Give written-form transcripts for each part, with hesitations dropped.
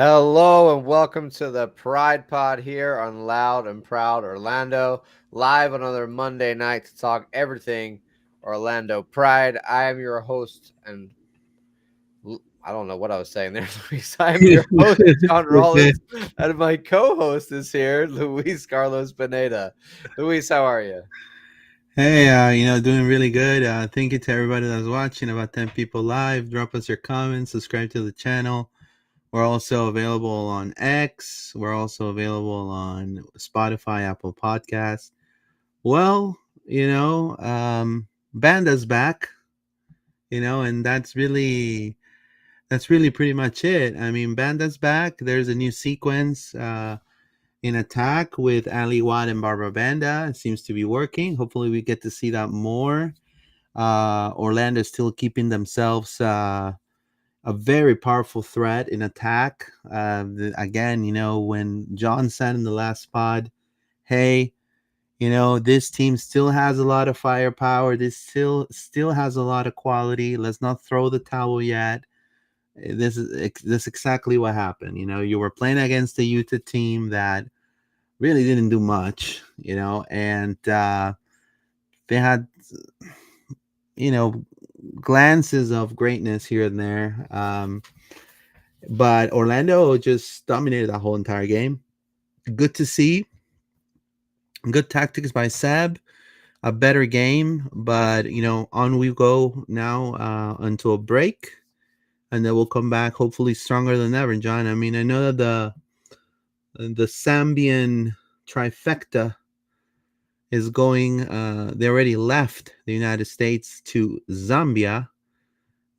Hello and welcome to the Pride Pod here on Loud and Proud Orlando, live on another Monday night to talk everything Orlando Pride. I am your host, and I don't know what I was saying there, Luis. I am your host, John Okay. Rollins, and my co-host is here, Luis Carlos Pineda. Luis, how are you? Hey, doing really good. Thank you to everybody that's watching. About 10 people live. Drop us your comments. Subscribe to the channel. We're also available on X. We're also available on Spotify, Apple Podcasts. Well, Banda's back. And that's really pretty much it. I mean, Banda's back. There's a new sequence. In attack with Ali Watt and Barbra Banda. It seems to be working. Hopefully, we get to see that more. Orlando is still keeping themselves a very powerful threat in attack. Again, when John said in the last pod, hey, this team still has a lot of firepower. This still has a lot of quality. Let's not throw the towel yet. This is exactly what happened. You were playing against the Utah team that really didn't do much, and they had, you know, glances of greatness here and there. But Orlando just dominated the whole entire game. Good to see. Good tactics by Seb. A better game, but on we go now until a break, and then we'll come back hopefully stronger than ever. John, I mean, I know that the Zambian trifecta is going. They already left the United States to Zambia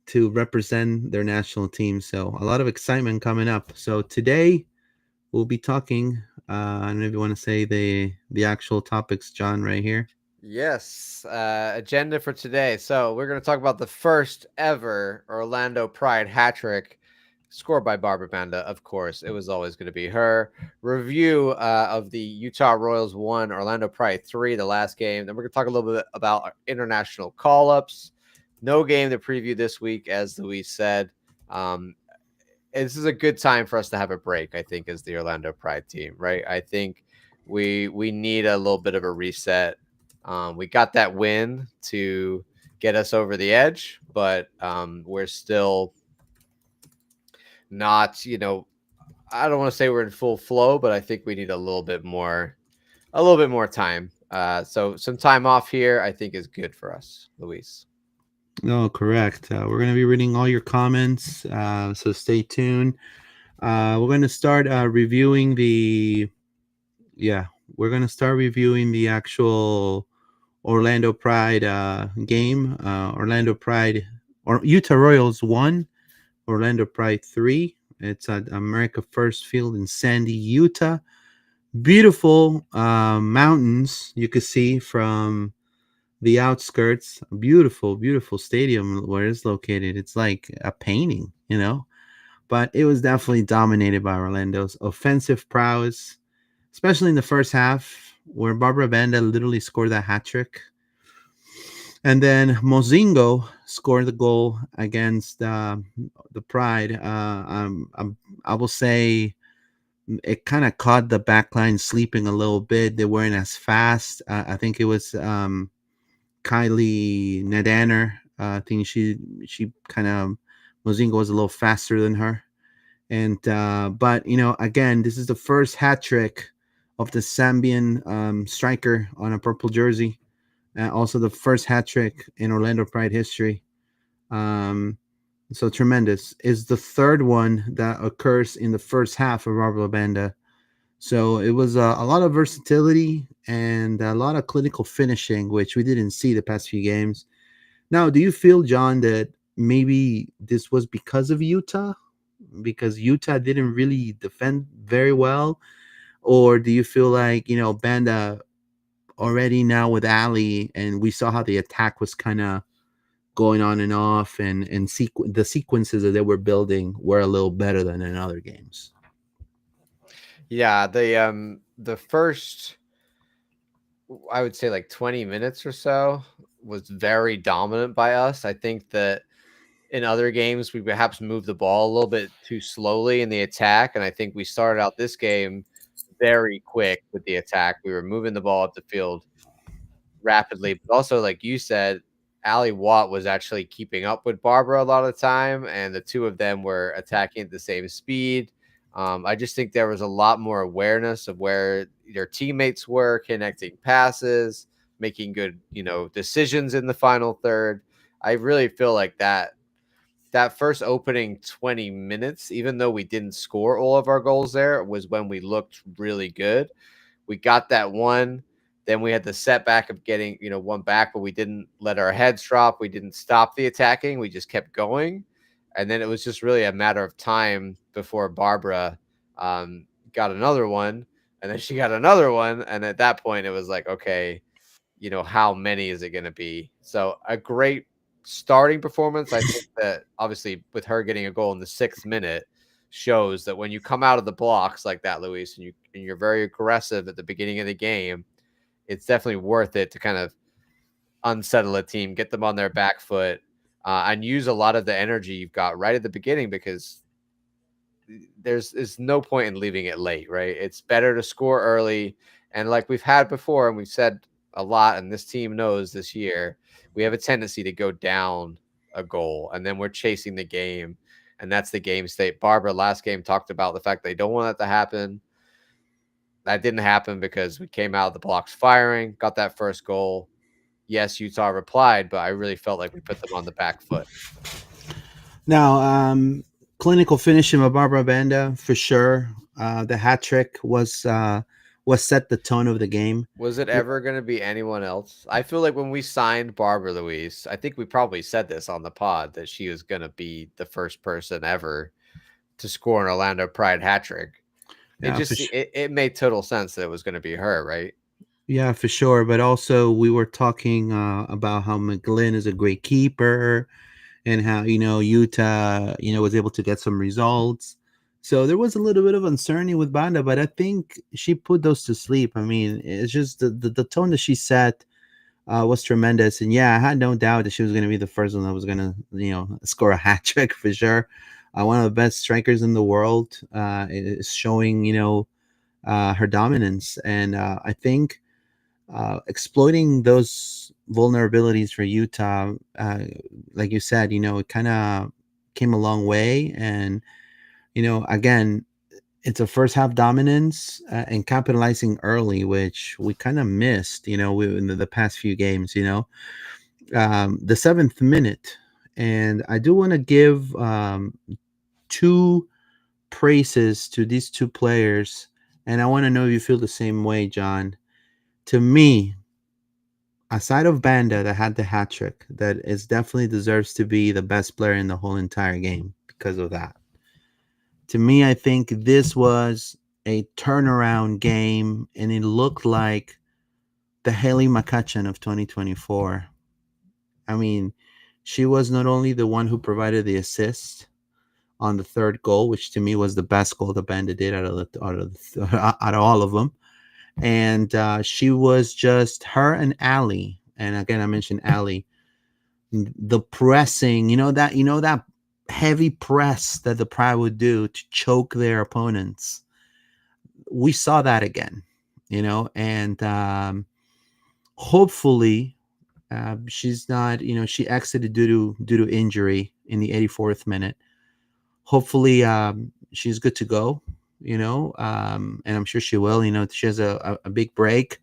to represent their national team. So a lot of excitement coming up. So today we'll be talking. I don't know if you want to say the actual topics, John, right here. Yes, agenda for today. So we're going to talk about the first ever Orlando Pride hat trick scored by Barbra Banda. Of course, it was always going to be her. Review of the Utah Royals 1, Orlando Pride 3, the last game. Then we're going to talk a little bit about international call-ups. No game to preview this week, as Luis said. Um, this is a good time for us to have a break, I think, as the Orlando Pride team, right? I think we need a little bit of a reset. We got that win to get us over the edge, but we're still not, I don't want to say we're in full flow, but I think we need a little bit more time. So some time off here, I think, is good for us, Luis. No, correct. We're going to be reading all your comments, so stay tuned. We're going to start reviewing yeah, we're going to start reviewing the actual Orlando Pride game. Orlando Pride or Utah Royals 1, Orlando Pride 3. It's at America First Field in Sandy, Utah. Beautiful mountains you could see from the outskirts. Beautiful, beautiful stadium where it's located. It's like a painting, But it was definitely dominated by Orlando's offensive prowess, especially in the first half, where Barbara Banda literally scored that hat trick. And then Mozingo scored the goal against the Pride. I will say it kind of caught the backline sleeping a little bit. They weren't as fast. I think it was Kylie Nadaner. I think she kind of Mozingo was a little faster than her. And but again, this is the first hat trick of the Zambian striker on a purple jersey. Also, the first hat trick in Orlando Pride history. Um, so tremendous. Is the third one that occurs in the first half of Barbra Banda. So it was a lot of versatility and a lot of clinical finishing, which we didn't see the past few games. Now, do you feel, John, that maybe this was because of Utah? Because Utah didn't really defend very well? Or do you feel like, Banda already now with Ali, and we saw how the attack was kind of going on and off, and the sequences that they were building were a little better than in other games? Yeah, the first, I would say, like 20 minutes or so was very dominant by us. I think that in other games, we perhaps moved the ball a little bit too slowly in the attack. And I think we started out this game very quick with the attack. We were moving the ball up the field rapidly, but also, like you said, Ali Watt was actually keeping up with Barbara a lot of the time, and the two of them were attacking at the same speed. I just think there was a lot more awareness of where their teammates were, connecting passes, making good, decisions in the final third. I really feel like that first opening 20 minutes, even though we didn't score all of our goals there, was when we looked really good. We got that one. Then we had the setback of getting, one back, but we didn't let our heads drop. We didn't stop the attacking. We just kept going. And then it was just really a matter of time before Barbara got another one. And then she got another one. And at that point, it was like, okay, how many is it going to be? So a great starting performance. I think that obviously with her getting a goal in the 6th minute shows that when you come out of the blocks like that, Luis, and you're very aggressive at the beginning of the game, it's definitely worth it to kind of unsettle a team, get them on their back foot, and use a lot of the energy you've got right at the beginning, because there's no point in leaving it late, right? It's better to score early. And like we've had before, and we've said a lot, and this team knows this year, we have a tendency to go down a goal, and then we're chasing the game. And that's the game state. Barbara last game talked about the fact they don't want that to happen. That didn't happen because we came out of the blocks firing, got that first goal. Yes, Utah replied, but I really felt like we put them on the back foot. Now, clinical finishing of Barbra Banda for sure. The hat trick was set the tone of the game. Was it ever going to be anyone else? I feel like when we signed Barbara Louise, I think we probably said this on the pod that she was going to be the first person ever to score an Orlando Pride hat trick. Yeah, It made total sense that it was going to be her, right? Yeah, for sure. But also, we were talking about how McGlynn is a great keeper, and how Utah was able to get some results. So there was a little bit of uncertainty with Banda, but I think she put those to sleep. I mean, it's just the tone that she set was tremendous. And yeah, I had no doubt that she was going to be the first one that was going to score a hat trick for sure. One of the best strikers in the world is showing her dominance, and I think exploiting those vulnerabilities for Utah, like you said, it kind of came a long way. And, again, it's a first half dominance and capitalizing early, which we kind of missed, in the past few games, the 7th minute. And I do want to give two praises to these two players. And I want to know if you feel the same way, John. To me, aside of Banda that had the hat trick, that is definitely deserves to be the best player in the whole entire game because of that. To me, I think this was a turnaround game, and it looked like the Haley McCutcheon of 2024. I mean, she was not only the one who provided the assist on the third goal, which to me was the best goal that Banda did out of all of them. And she was just her and Ali. And again, I mentioned Ali. The pressing, that heavy press that the Pride would do to choke their opponents. We saw that again, and hopefully she's not, she exited due to injury in the 84th minute. Hopefully she's good to go. And I'm sure she will. She has a big break,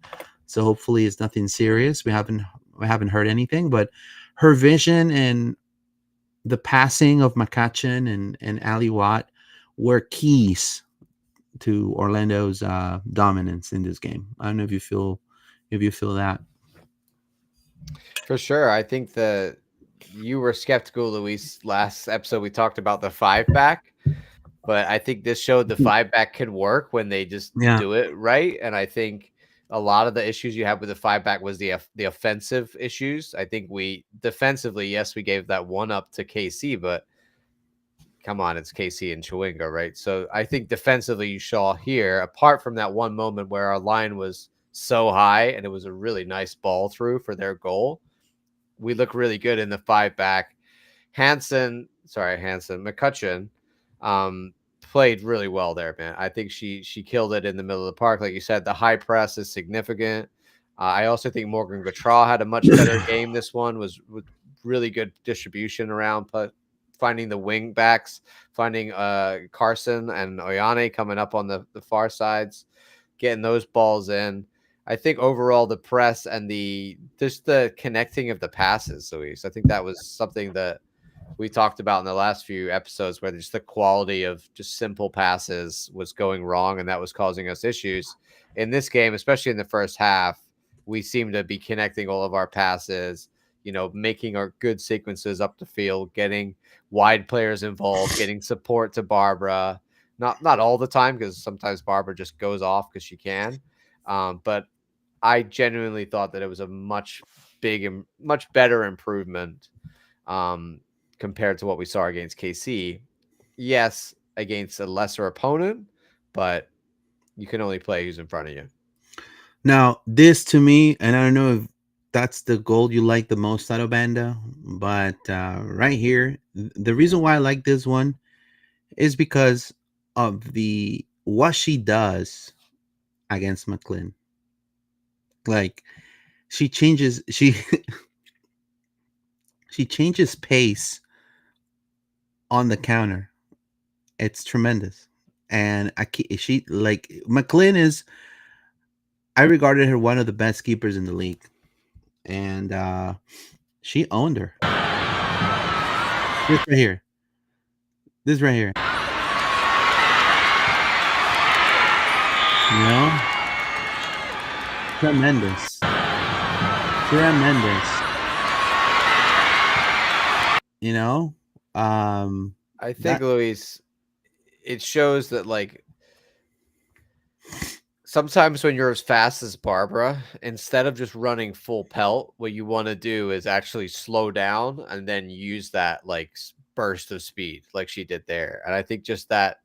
so hopefully it's nothing serious. We haven't heard anything, but her vision and the passing of McCutcheon and Ali Watt were keys to Orlando's dominance in this game. I don't know if you feel that. For sure. I think that you were skeptical, Luis. Last episode, we talked about the 5-back. But I think this showed the 5-back can work when they just do it right. And I think a lot of the issues you have with the 5-back was the offensive issues. I think we defensively, yes, we gave that one up to KC, but come on, it's KC and Chewinga, right? So I think defensively you saw here, apart from that one moment where our line was so high and it was a really nice ball through for their goal, we look really good in the 5-back. McCutcheon, um, played really well there, man. I think she killed it in the middle of the park. Like you said, the high press is significant. I also think Morgan Gautrat had a much better game. This one was with really good distribution around, but finding the wing backs, finding Carson and Oyane coming up on the far sides, getting those balls in. I think overall the press and just the connecting of the passes, Luis. I think that was something that we talked about in the last few episodes where just the quality of just simple passes was going wrong, and that was causing us issues. In this game, especially in the first half, we seem to be connecting all of our passes, making our good sequences up the field, getting wide players involved, getting support to Barbara. Not all the time, because sometimes Barbara just goes off because she can. But I genuinely thought that it was a much better improvement compared to what we saw against KC. Yes, against a lesser opponent, but you can only play who's in front of you. Now, this to me, and I don't know if that's the goal you like the most out of Banda, but right here, the reason why I like this one is because of the what she does against McLean. Like she changes she she changes pace on the counter. It's tremendous. And she like McLean is, I regarded her one of the best keepers in the league. And she owned her. This right here. This right here. You know? Tremendous. Tremendous. You know? I think, Luis, it shows that, like, sometimes when you're as fast as Barbara, instead of just running full pelt, what you want to do is actually slow down and then use that, like, burst of speed like she did there. And I think just that,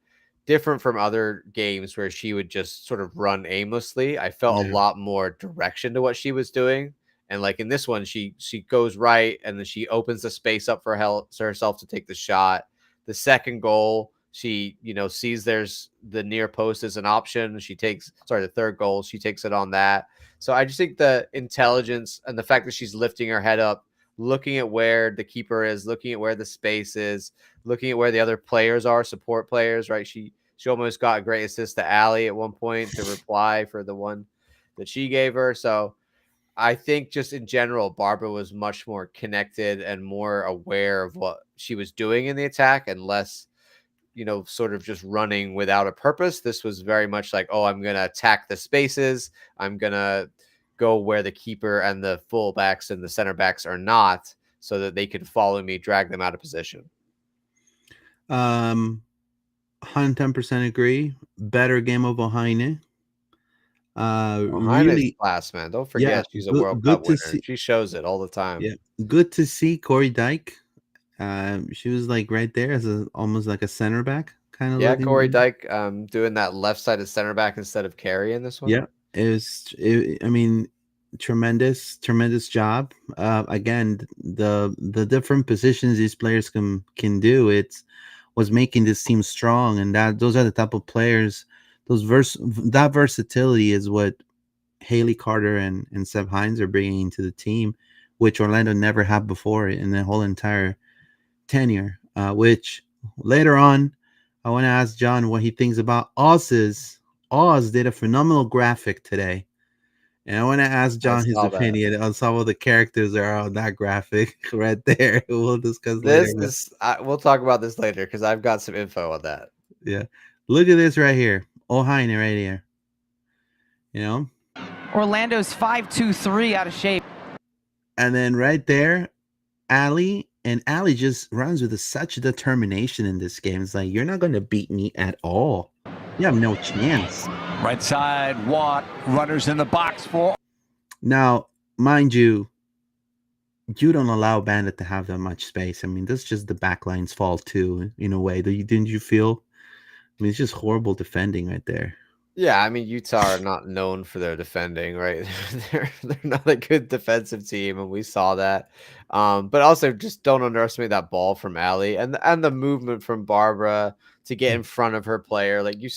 different from other games where she would just sort of run aimlessly, I felt a lot more direction to what she was doing. And like in this one, she goes right and then she opens the space up for herself to take the shot. The second goal, she sees there's the near post as an option. The third goal, she takes it on that. So I just think the intelligence and the fact that she's lifting her head up, looking at where the keeper is, looking at where the space is, looking at where the other players are, support players, right? She almost got a great assist to Allie at one point to reply for the one that she gave her. So I think just in general, Barbara was much more connected and more aware of what she was doing in the attack and less, sort of just running without a purpose. This was very much like, oh, I'm going to attack the spaces. I'm going to go where the keeper and the fullbacks and the center backs are not, so that they can follow me, drag them out of position. 110% agree. Better game of Ohaine. Really class, man. Don't forget, she's a World Cup winner. She shows it all the time. Yeah, good to see Corey Dyke. She was like right there as almost like a center back kind of. Yeah, Corey Dyke doing that left sided center back instead of Carey in this one. Yeah, I mean, tremendous job. Again, the different positions these players can do, was making this team strong, and those are the type of players. That versatility is what Haley Carter and Seb Hines are bringing into the team, which Orlando never had before in the whole entire tenure. Which later on, I want to ask John what he thinks about Oz's. Oz did a phenomenal graphic today, and I want to ask John his opinion on some of the characters that are on that graphic right there. We'll discuss later. We'll talk about this later because I've got some info on that. Yeah, look at this right here, Ohaine right here. Orlando's 5-2-3 out of shape. And then right there, Allie just runs with such determination in this game. It's like, you're not going to beat me at all. You have no chance. Right side, Watt, runners in the box for. Now, mind you, you don't allow Bandit to have that much space. I mean, that's just the backline's fault too, in a way. Didn't you feel? I mean, it's just horrible defending right there. Yeah, I mean, Utah are not known for their defending, right? They're not a good defensive team, and we saw that. But also, just don't underestimate that ball from Allie and the movement from Barbara to get in front of her player. Like she's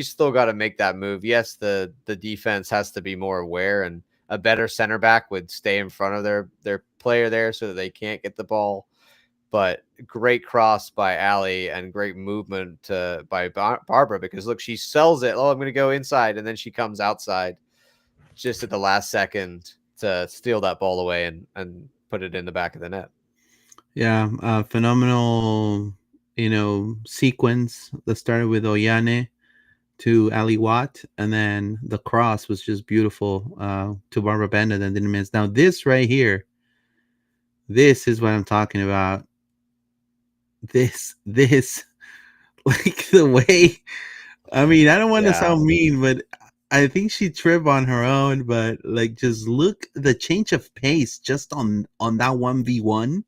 still got to make that move. Yes, the defense has to be more aware, and a better center back would stay in front of their player there so that they can't get the ball. But great cross by Allie and great movement by Barbara, because look, she sells it. Oh, I'm going to go inside. And then she comes outside just at the last second to steal that ball away and put it in the back of the net. Yeah, phenomenal, sequence that started with Oyane to Ali Watt, and then the cross was just beautiful to Barbara Banda that didn't miss. Now, this right here, this is what I'm talking about. This, like the way, I mean, I don't want to Yeah. sound mean, but I think she tripped on her own, but like, just look, the change of pace just on that 1v1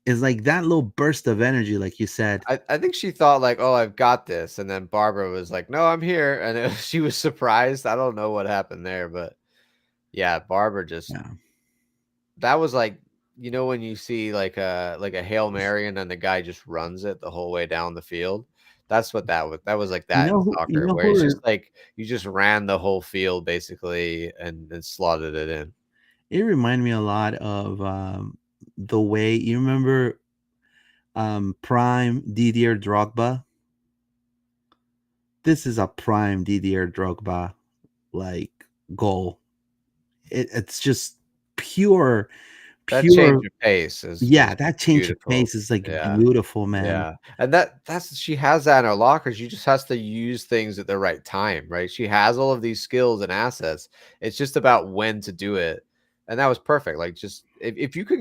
is like that little burst of energy, like you said. I think she thought like, oh, I've got this. And then Barbara was like, no, I'm here. And she was surprised. I don't know what happened there, but yeah, Barbara just, Yeah. that was like, when you see like a Hail Mary and then the guy just runs it the whole way down the field. That's what that was. That was like You that in know who, soccer, where it's just like you just ran the whole field basically and slotted it in. it reminded me a lot of the way you remember prime Didier Drogba. This is a prime Didier Drogba like goal. It's just pure That change pure of pace is yeah, that change of beautiful. pace is like Yeah. beautiful, man. Yeah, and that's she has that in her locker. She just has to use things at the right time, right? She has all of these skills and assets. It's just about when to do it, and that was perfect. Like, just if you can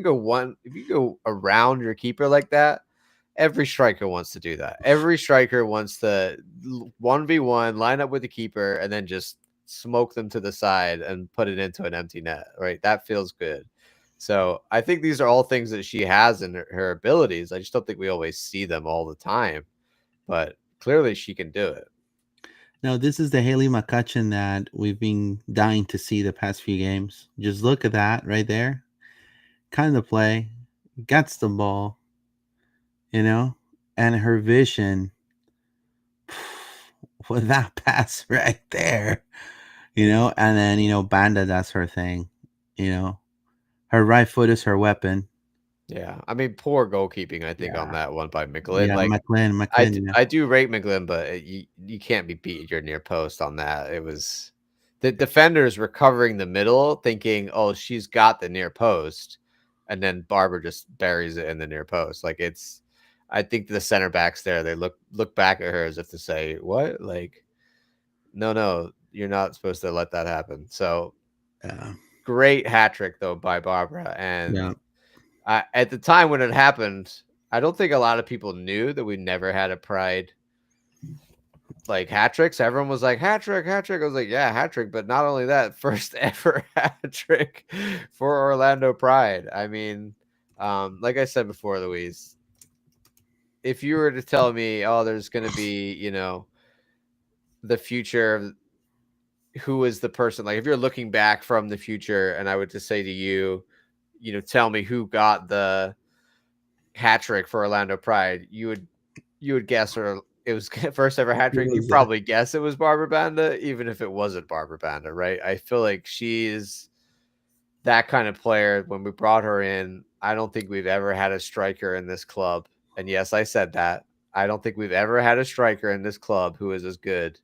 if you go around your keeper like that, every striker wants to do that. Every striker wants to 1v1 line up with the keeper and then just smoke them to the side and put it into an empty net, right? That feels good. So I think these are all things that she has in her abilities. I just don't think we always see them all the time, but clearly she can do it. Now this is the Haley McCutcheon that we've been dying to see the past few games. Just look at that right there. Kind of play, gets the ball, and her vision with that pass right there, and then, Banda does her thing, her right foot is her weapon. Yeah, I mean, poor goalkeeping, I think, on Yeah. that one by McGlynn. Yeah, Like, McLean, yeah. I do rate McGlynn, but you can't be beat your near post on that. It was the defenders were covering the middle, thinking, "Oh, she's got the near post," and then Barbara just buries it in the near post. Like, it's, I think the center backs there, they look back at her as if to say, "What?" Like, no, you're not supposed to let that happen. So Yeah. great hat trick though by Barbara, and Yeah. at the time when it happened, I don't think a lot of people knew that we never had a Pride like hat tricks. Everyone was like, hat trick, hat trick. I was like, yeah, hat trick. But not only that, first ever hat trick for Orlando Pride. I mean, like I said before, Louise, if you were to tell me, oh, there's going to be, the future of who is the person, like if you're looking back from the future and I would just say to you, tell me who got the hat trick for Orlando Pride, you would guess, or it was first ever hat trick. You probably guess it was Barbra Banda, even if it wasn't Barbra Banda, right? I feel like she's that kind of player. When we brought her in, I don't think we've ever had a striker in this club. And yes, I said that. I don't think we've ever had a striker in this club who is as good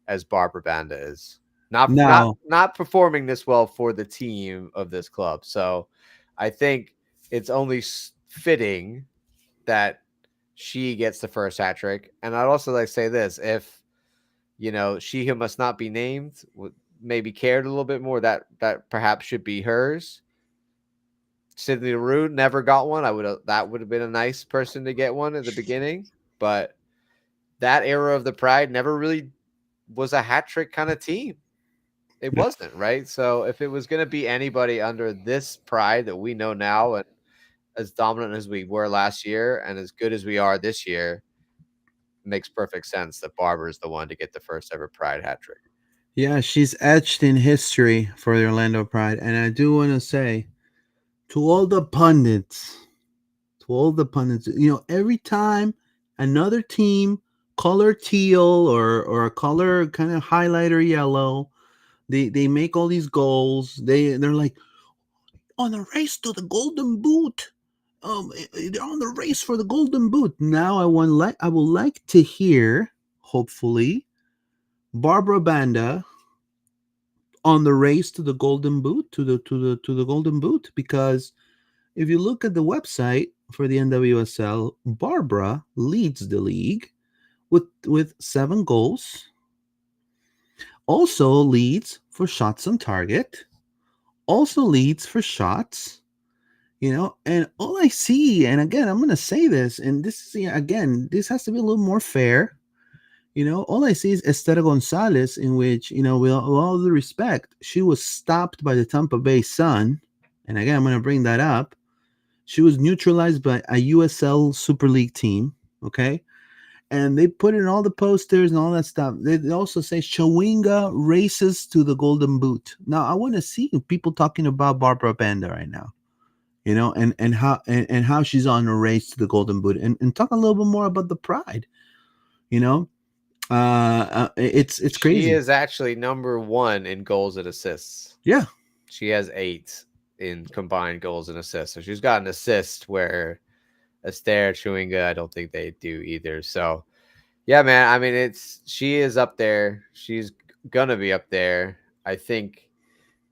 as Barbra Banda is. Not performing this well for the team of this club. So I think it's only fitting that she gets the first hat trick. And I'd also like to say this: if she who must not be named maybe cared a little bit more, that perhaps should be hers. Sydney Rout never got one. That would have been a nice person to get one at the beginning, but that era of the Pride never really was a hat trick kind of team. It wasn't, right? So if it was going to be anybody under this Pride that we know now, and as dominant as we were last year and as good as we are this year, makes perfect sense that Barbara is the one to get the first ever Pride hat trick. Yeah, she's etched in history for the Orlando Pride. And I do want to say to all the pundits, every time another team color teal or a color kind of highlighter yellow, they make all these goals. They're like on a race to the golden boot. They're on the race for the golden boot. Now I would like to hear, hopefully, Barbra Banda on the race to the golden boot, to the golden boot, because if you look at the website for the NWSL, Barbara leads the league with 7 goals. Also leads for shots on target. Also leads for shots. And all I see, and again, I'm going to say this, and this is, again, this has to be a little more fair. All I see is Esther Gonzalez, in which, with all the respect, she was stopped by the Tampa Bay Sun. And again, I'm going to bring that up. She was neutralized by a USL Super League team. Okay. And they put in all the posters and all that stuff. They also say Chawinga races to the golden boot. Now, I want to see people talking about Barbra Banda right now. And how she's on a race to the golden boot, and talk a little bit more about the Pride. It's crazy. She is actually number 1 in goals and assists. Yeah, she has 8 in combined goals and assists. So she's got an assist where Esther, Chawinga, I don't think they do either. So yeah, man. I mean, she is up there. She's gonna be up there. I think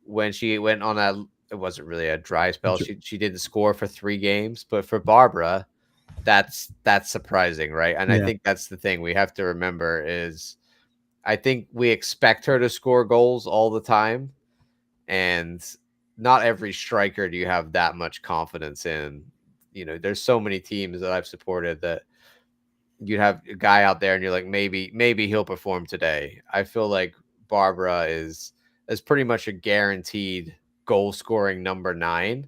when she went on that, it wasn't really a dry spell. She didn't score for 3 games, but for Barbara, that's surprising, right? And I think that's the thing we have to remember is I think we expect her to score goals all the time, and not every striker do you have that much confidence in. There's so many teams that I've supported that you'd have a guy out there and you're like, maybe he'll perform today. I feel like Barbara is pretty much a guaranteed goal scoring number 9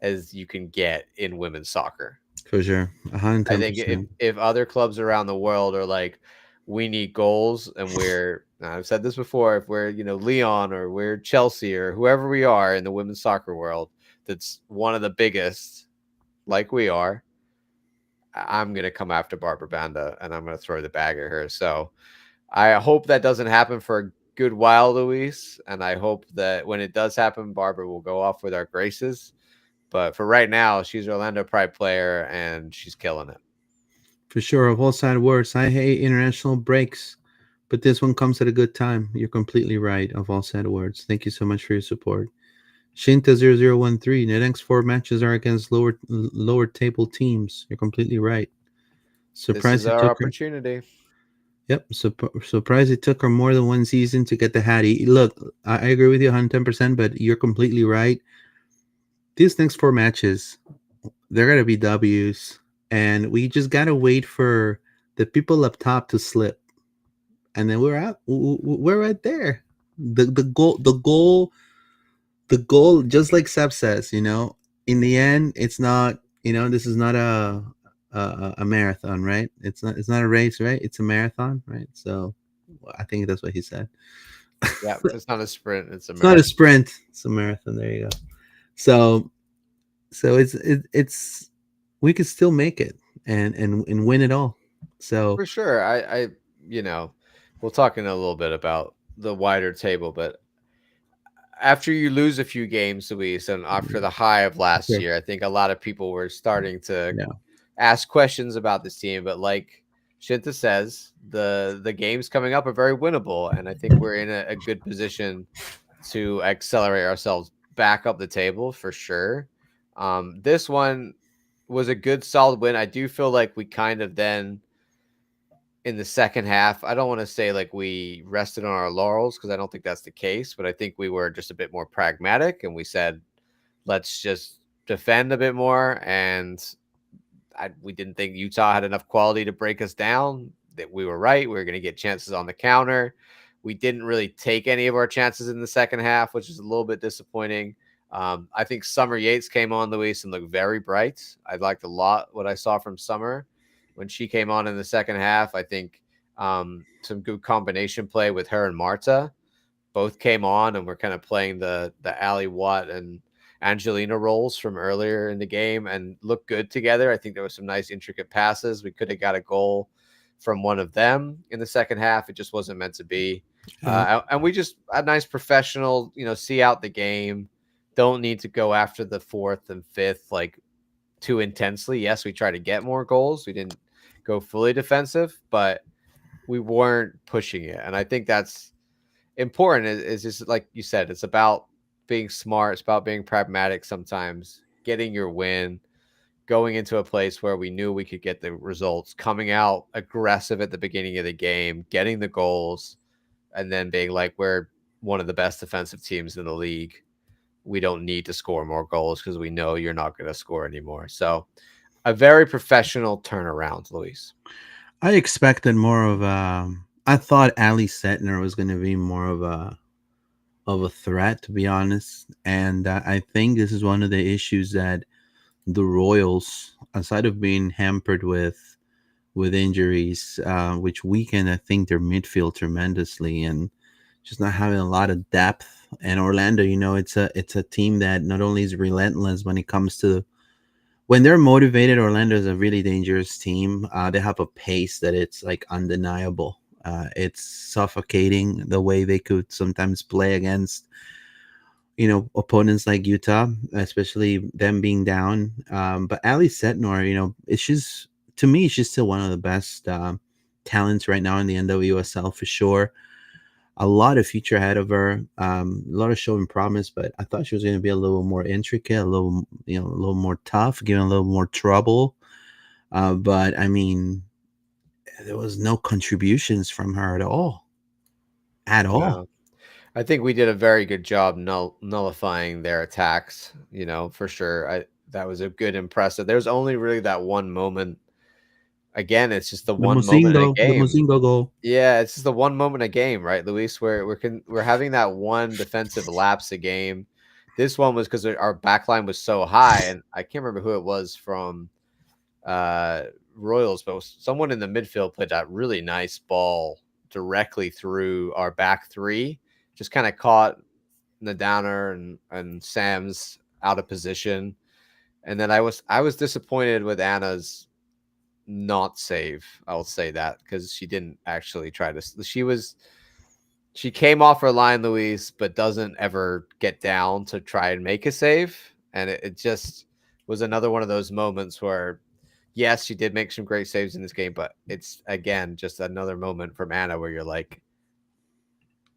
as you can get in women's soccer. For sure. 110%. I think if other clubs around the world are like, we need goals, and I've said this before, if we're, Lyon or we're Chelsea or whoever we are in the women's soccer world, that's one of the biggest, like we are, I'm going to come after Barbra Banda and I'm going to throw the bag at her. So I hope that doesn't happen for a good while, Luis. And I hope that when it does happen, Barbara will go off with our graces. But for right now, she's an Orlando Pride player and she's killing it. For sure. Of all sad words, I hate international breaks, but this one comes at a good time. You're completely right. Of all sad words. Thank you so much for your support. Shinta0013. The next 4 matches are against lower table teams. You're completely right. This is our opportunity. Yep. Surprised it took her more than 1 season to get the Hattie. Look, I agree with you 110%, but you're completely right. These next 4 matches, they're going to be W's. And we just got to wait for the people up top to slip. And then we're right there. The goal, just like Seb says, in the end, it's not, this is not a marathon, right? It's not a race, right? It's a marathon, right? So I think that's what he said. Yeah, it's not a sprint. It's not a sprint. It's a marathon. There you go. So it's we could still make it and win it all. So for sure, I we'll talk in a little bit about the wider table, but after you lose a few games, Luis, and after the high of last year, I think a lot of people were starting to ask questions about this team. But like Shinta says, the games coming up are very winnable, and I think we're in a good position to accelerate ourselves back up the table for sure. This one was a good, solid win. I do feel like we kind of then in the second half, I don't want to say like we rested on our laurels because I don't think that's the case, but I think we were just a bit more pragmatic and we said, let's just defend a bit more. And we didn't think Utah had enough quality to break us down. That we were right. We were going to get chances on the counter. We didn't really take any of our chances in the second half, which is a little bit disappointing. I think Summer Yates came on, Luis, and looked very bright. I liked a lot what I saw from Summer. when she came on in the second half. I think some good combination play with her and Marta. Both came on and were kind of playing the Ali Watt and Angelina roles from earlier in the game and looked good together. I think there was some nice intricate passes. We could have got a goal from one of them in the second half. It just wasn't meant to be. And we just a nice professional, see out the game. Don't need to go after the fourth and fifth like too intensely. Yes, we tried to get more goals. We didn't go fully defensive, but we weren't pushing it. And I think that's important. Is just like you said, it's about being smart. It's about being pragmatic sometimes, getting your win, going into a place where we knew we could get the results, coming out aggressive at the beginning of the game, getting the goals, and then being like, we're one of the best defensive teams in the league. We don't need to score more goals because we know you're not going to score anymore. So a very professional turnaround, Luis. I expected more of I thought Ali Setner was going to be more of a threat, to be honest. And I think this is one of the issues that the Royals, aside of being hampered with injuries, which weakened, I think, their midfield tremendously, and just not having a lot of depth. And Orlando, it's a team that not only is relentless when it comes to when they're motivated. Orlando is a really dangerous team. They have a pace that it's like undeniable. It's suffocating the way they could sometimes play against opponents like Utah, especially them being down. But Ali Setnor, it's just, to me, she's still one of the best talents right now in the NWSL for sure. A lot of future ahead of her, a lot of showing promise, but I thought she was going to be a little more intricate, a little more tough, giving a little more trouble. But I mean, there was no contributions from her at all. No. I think we did a very good job nullifying their attacks, for sure. That was a good impressive. There's only really that one moment. Again, it's just the one moment in a game. The Mozingo goal. Yeah, it's just the one moment a game, right, Luis? Where we're having that one defensive lapse a game. This one was because our back line was so high, and I can't remember who it was from Royals, but someone in the midfield played that really nice ball directly through our back three. Just kind of caught Nadana and Sam's out of position. And then I was disappointed with Anna's not save. I'll say that because she didn't actually try to. She came off her line, Luis, but doesn't ever get down to try and make a save. And it just was another one of those moments where, yes, she did make some great saves in this game, but it's again just another moment from Anna where you're like,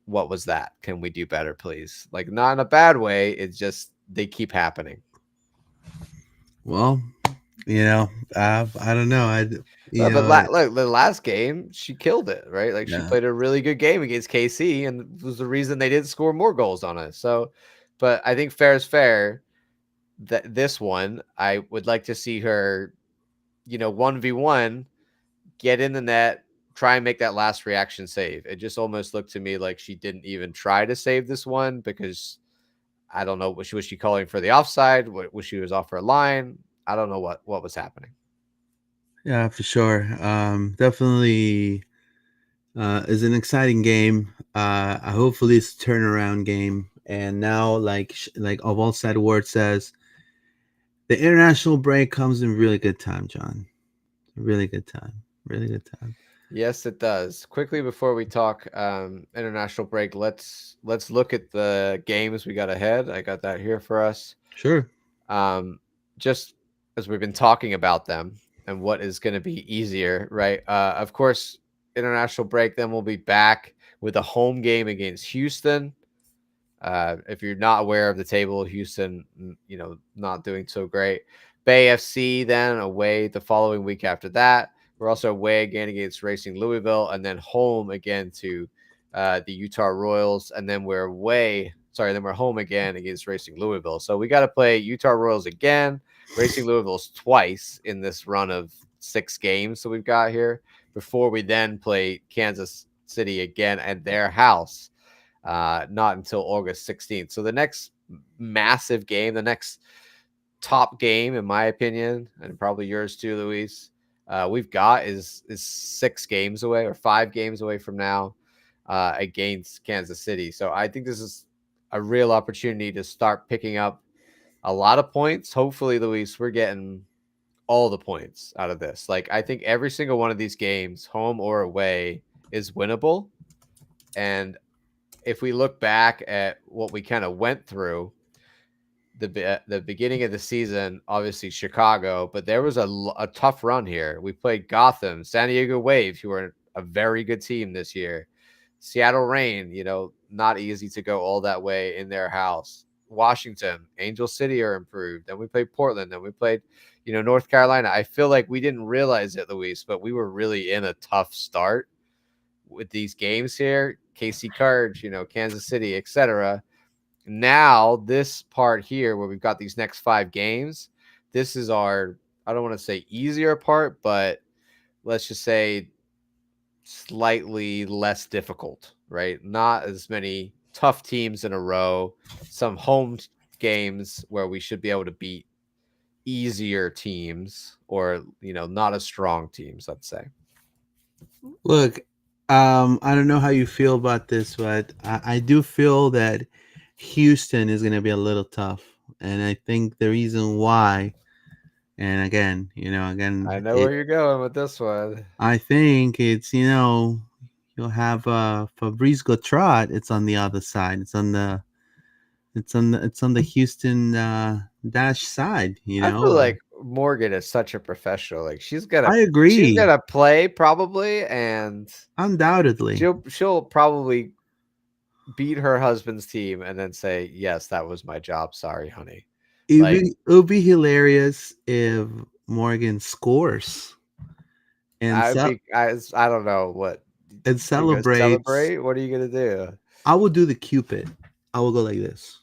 what was that? Can we do better, please? Like, not in a bad way. It's just they keep happening. Well, I don't know. Look, the last game, she killed it, right? Like, Yeah. she played a really good game against KC, and was the reason they didn't score more goals on us. So, but I think fair is fair. That this one, I would like to see her, 1v1, get in the net, try and make that last reaction save. It just almost looked to me like she didn't even try to save this one because I don't know, was she calling for the offside? Was she off her line? I don't know what was happening. Yeah, for sure. Definitely is an exciting game. Hopefully it's a turnaround game. And now, like Oval said, Ward says, the international break comes in really good time, John. Really good time. Really good time. Yes, it does. Quickly before we talk international break, let's look at the games we got ahead. I got that here for us. Sure. Just as we've been talking about them and what is going to be easier, right? Of course, international break, then we'll be back with a home game against Houston. If you're not aware of the table, Houston, not doing so great. Bay FC then away the following week after that. We're also away again against Racing Louisville, and then home again to the Utah Royals, and then we're home again against Racing Louisville. So we got to play Utah Royals again, Racing Louisville's twice in this run of 6 games that we've got here before we then play Kansas City again at their house. Not until August 16th. So the next massive game, the next top game, in my opinion, and probably yours too, Luis, we've got is 6 games away or 5 games away from now against Kansas City. So I think this is a real opportunity to start picking up a lot of points. Hopefully, Luis, we're getting all the points out of this. Like, I think every single one of these games, home or away, is winnable. And if we look back at what we kind of went through, the beginning of the season, obviously Chicago, but there was a tough run here. We played Gotham, San Diego Wave, who are a very good team this year. Seattle Reign, not easy to go all that way in their house. Washington, Angel City are improved. Then we played Portland. Then we played, North Carolina. I feel like we didn't realize it, Luis, but we were really in a tough start with these games here. KC Cards, Kansas City, etc. Now, this part here where we've got these next 5 games, this is our, I don't want to say easier part, but let's just say slightly less difficult, right? Not as many tough teams in a row, some home games where we should be able to beat easier teams or, not as strong teams, let's say. Look, I don't know how you feel about this, but I do feel that Houston is going to be a little tough. And I think the reason why, and again, I know where you're going with this one. I think it's, you'll have Fabrice Gautrot. It's on the other side. It's on the Houston dash side. I feel like Morgan is such a professional. Like she's gonna, I agree. She's gonna play probably, and undoubtedly she'll probably beat her husband's team and then say, "Yes, that was my job. Sorry, honey." It would be hilarious if Morgan scores and I don't know what and celebrate. Celebrate? What are you gonna do? I will do the Cupid. I will go like this.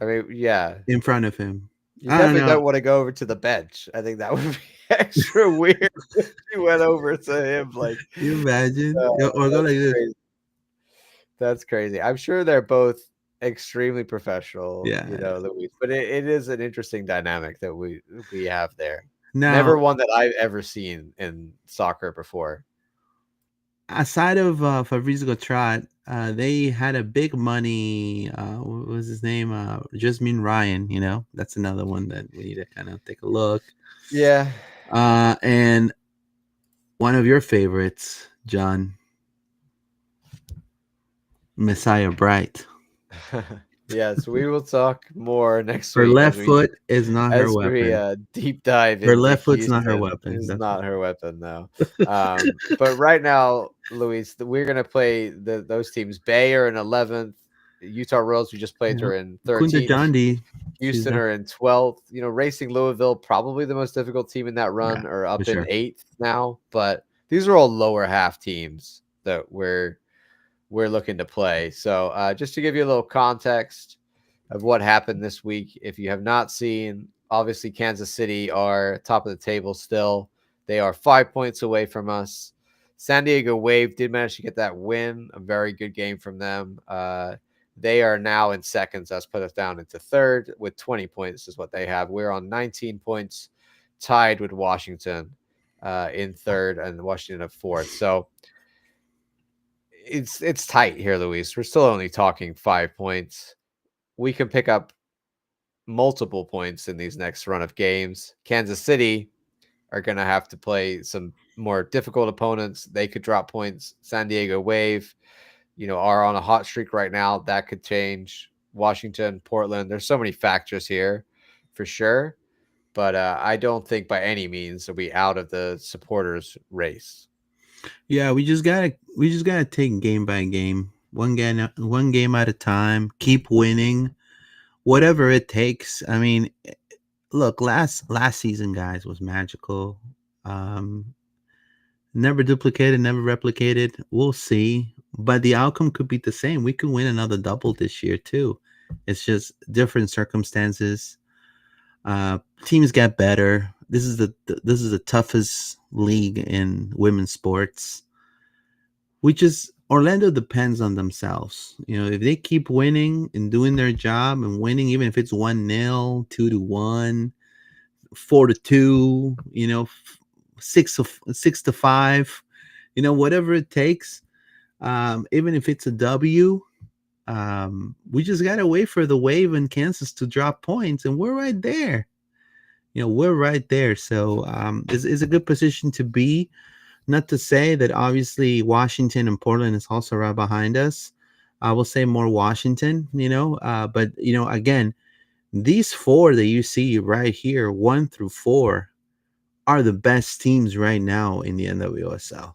I mean, yeah, in front of him. You definitely don't want to go over to the bench. I think that would be extra weird if you went over to him. Like, can you imagine? Or go like this. That's crazy. I'm sure they're both extremely professional. Yeah, but it is an interesting dynamic that we have there. Now, never one that I've ever seen in soccer before. Aside of Fabrice Gautrot, they had a big money. What was his name? Jasmine Ryan. That's another one that we need to kind of take a look. Yeah. And one of your favorites, John, Messiah Bright. Yes, we will talk more next week. Her left foot is not her weapon. We deep dive. Her left foot's not her weapon. It's not her weapon, no. But right now, Luis, we're gonna play those teams. Bay are in 11th. Utah Royals, we just played her in 13th. Houston are in 12th. Racing Louisville, probably the most difficult team in that run, are up in 8th now. But these are all lower half teams that we're looking to play. So just to give you a little context of what happened this week, if you have not seen, obviously Kansas City are top of the table still. They are 5 points away from us. San Diego Wave did manage to get that win, a very good game from them. They are now in second, so that's put us down into third with 20 points is what they have. We're on 19 points, tied with Washington in third, and Washington at fourth. So it's tight here, Luis. We're still only talking 5 points. We can pick up multiple points in these next run of games. Kansas City are going to have to play some more difficult opponents. They could drop points. San Diego Wave, are on a hot streak right now. That could change. Washington, Portland. There's so many factors here for sure. But I don't think by any means are we out of the supporters race. Yeah, we just gotta take game by game, one game at a time. Keep winning, whatever it takes. I mean, look, last season, guys, was magical. Never duplicated, never replicated. We'll see, but the outcome could be the same. We could win another double this year too. It's just different circumstances. Teams get better. This is the toughest league in women's sports. Orlando depends on themselves. If they keep winning and doing their job and winning, even if it's 1-0, 2-1, 4-2, 6-5, whatever it takes. Even if it's a W, we just gotta wait for the Wave and Kansas to drop points, and we're right there. We're right there. So it's a good position to be. Not to say that obviously Washington and Portland is also right behind us. I will say more Washington, but again, these four that you see right here, 1 through 4, are the best teams right now in the NWSL.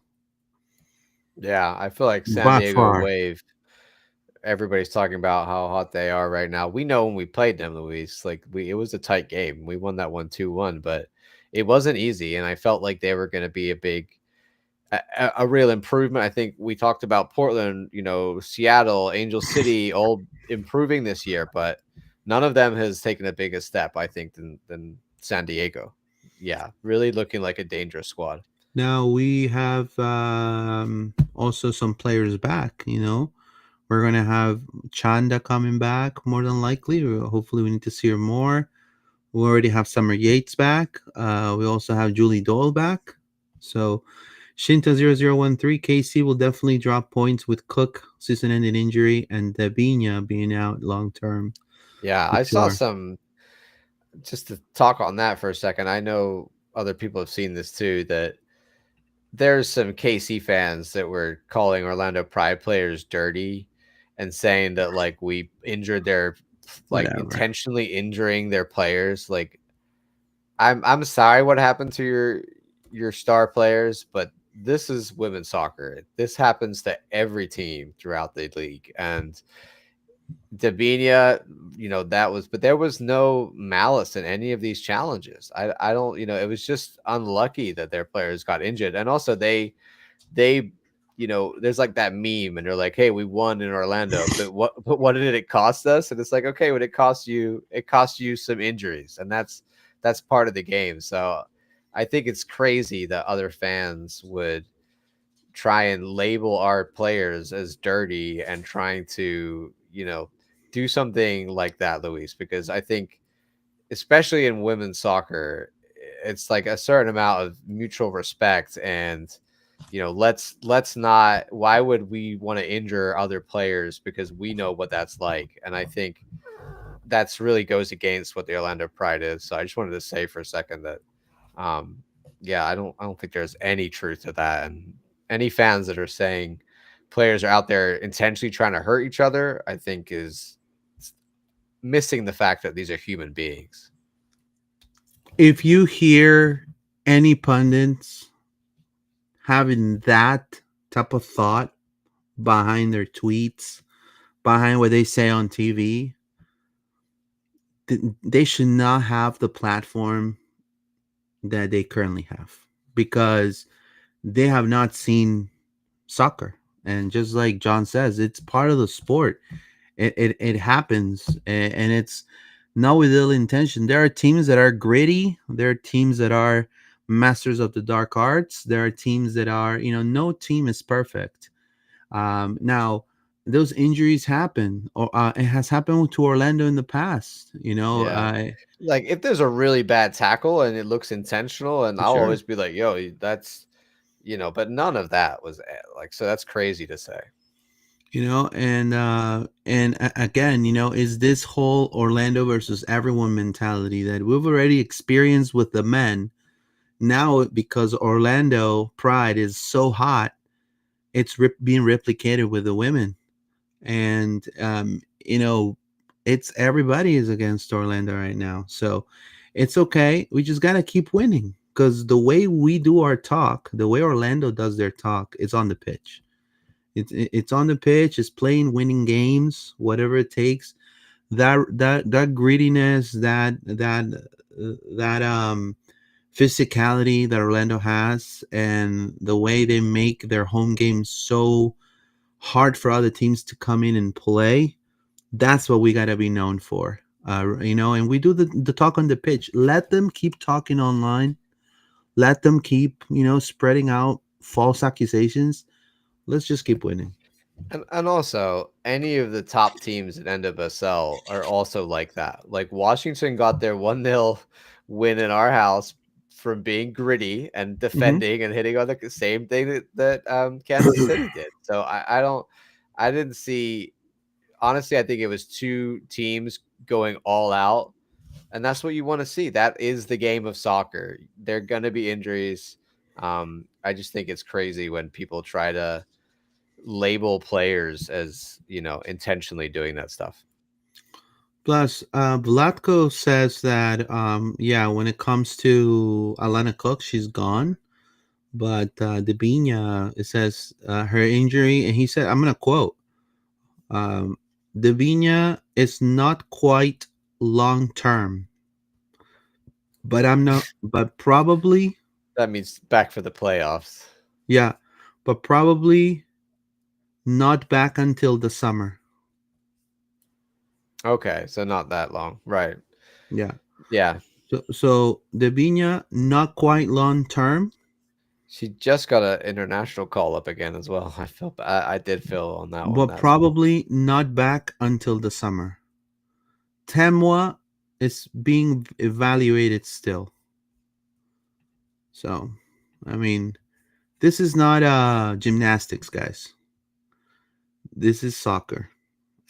Yeah, I feel like San By Diego far. Wave, everybody's talking about how hot they are right now. We know when we played them, Luis, like it was a tight game. We won that one 2-1, but it wasn't easy, and I felt like they were going to be a real improvement. I think we talked about Portland, Seattle, Angel City, all improving this year, but none of them has taken a bigger step, I think, than San Diego. Yeah, really looking like a dangerous squad. Now we have also some players back. We're gonna have Chanda coming back more than likely. Hopefully, we need to see her more. We already have Summer Yates back. We also have Julie Dole back. So Shinta0013 KC will definitely drop points with Cook season-ending injury and Dabinia being out long term. Yeah, I saw some. Just to talk on that for a second, I know other people have seen this too, that there's some KC fans that were calling Orlando Pride players dirty and saying that like we injured their Whatever. intentionally injuring their players. Like I'm sorry what happened to your star players, but this is women's soccer. This happens to every team throughout the league. And Dabinia, but there was no malice in any of these challenges. I don't, it was just unlucky that their players got injured. And also they, there's like that meme and they're like, hey, we won in Orlando, but what did it cost us? And it's like, okay, what it cost you some injuries. And that's part of the game. So I think it's crazy that other fans would try and label our players as dirty and trying to, do something like that, Luis, because I think, especially in women's soccer, it's like a certain amount of mutual respect and, let's not, why would we want to injure other players because we know what that's like. And I think that's really goes against what the Orlando Pride is. So I just wanted to say for a second that, I don't think there's any truth to that. And any fans that are saying players are out there intentionally trying to hurt each other, I think is missing the fact that these are human beings. If you hear any pundits having that type of thought behind their tweets, behind what they say on TV, they should not have the platform that they currently have because they have not seen soccer. And just like John says, it's part of the sport. It happens, and it's not with ill intention. There are teams that are gritty. There are teams that are masters of the dark arts. There are teams that are, no team is perfect. Now, those injuries happen, or it has happened to Orlando in the past. Like if there's a really bad tackle and it looks intentional, and I'll always be like, yo, that's, but none of that was like, so that's crazy to say. And again, is this whole Orlando versus everyone mentality that we've already experienced with the men. Now, because Orlando Pride is so hot, it's being replicated with the women. And, it's everybody is against Orlando right now. So it's okay. We just got to keep winning because the way we do our talk, the way Orlando does their talk, is on the pitch. It's on the pitch. It's playing winning games, whatever it takes. That grittiness, that physicality that Orlando has, and the way they make their home games so hard for other teams to come in and play. That's what we got to be known for, And we do the talk on the pitch. Let them keep talking online. Let them keep, spreading out false accusations. Let's just keep winning. And also, any of the top teams in NWSL are also like that. Like Washington got their 1-0 win in our house from being gritty and Hmm. defending and hitting on the same thing that Kansas City did. So I didn't see. Honestly, I think it was two teams going all out, and that's what you want to see. That is the game of soccer. There are gonna be injuries. I just think it's crazy when people try to label players as intentionally doing that stuff. Plus, Vlatko says that yeah, when it comes to Alana Cook, she's gone. But Dabinia, it says her injury, and he said, I'm gonna quote, um, Dabinia is not quite long term, but I'm not, but probably, That means back for the playoffs. yeah, but probably not back until the summer. Okay, so not that long, right? Yeah. Yeah, So Dabinia, not quite long term, she just got an international call up again as well. I did feel on that one. but That's probably not back until the summer. Temwa is being evaluated still. So, I mean, this is not gymnastics, guys. This is soccer.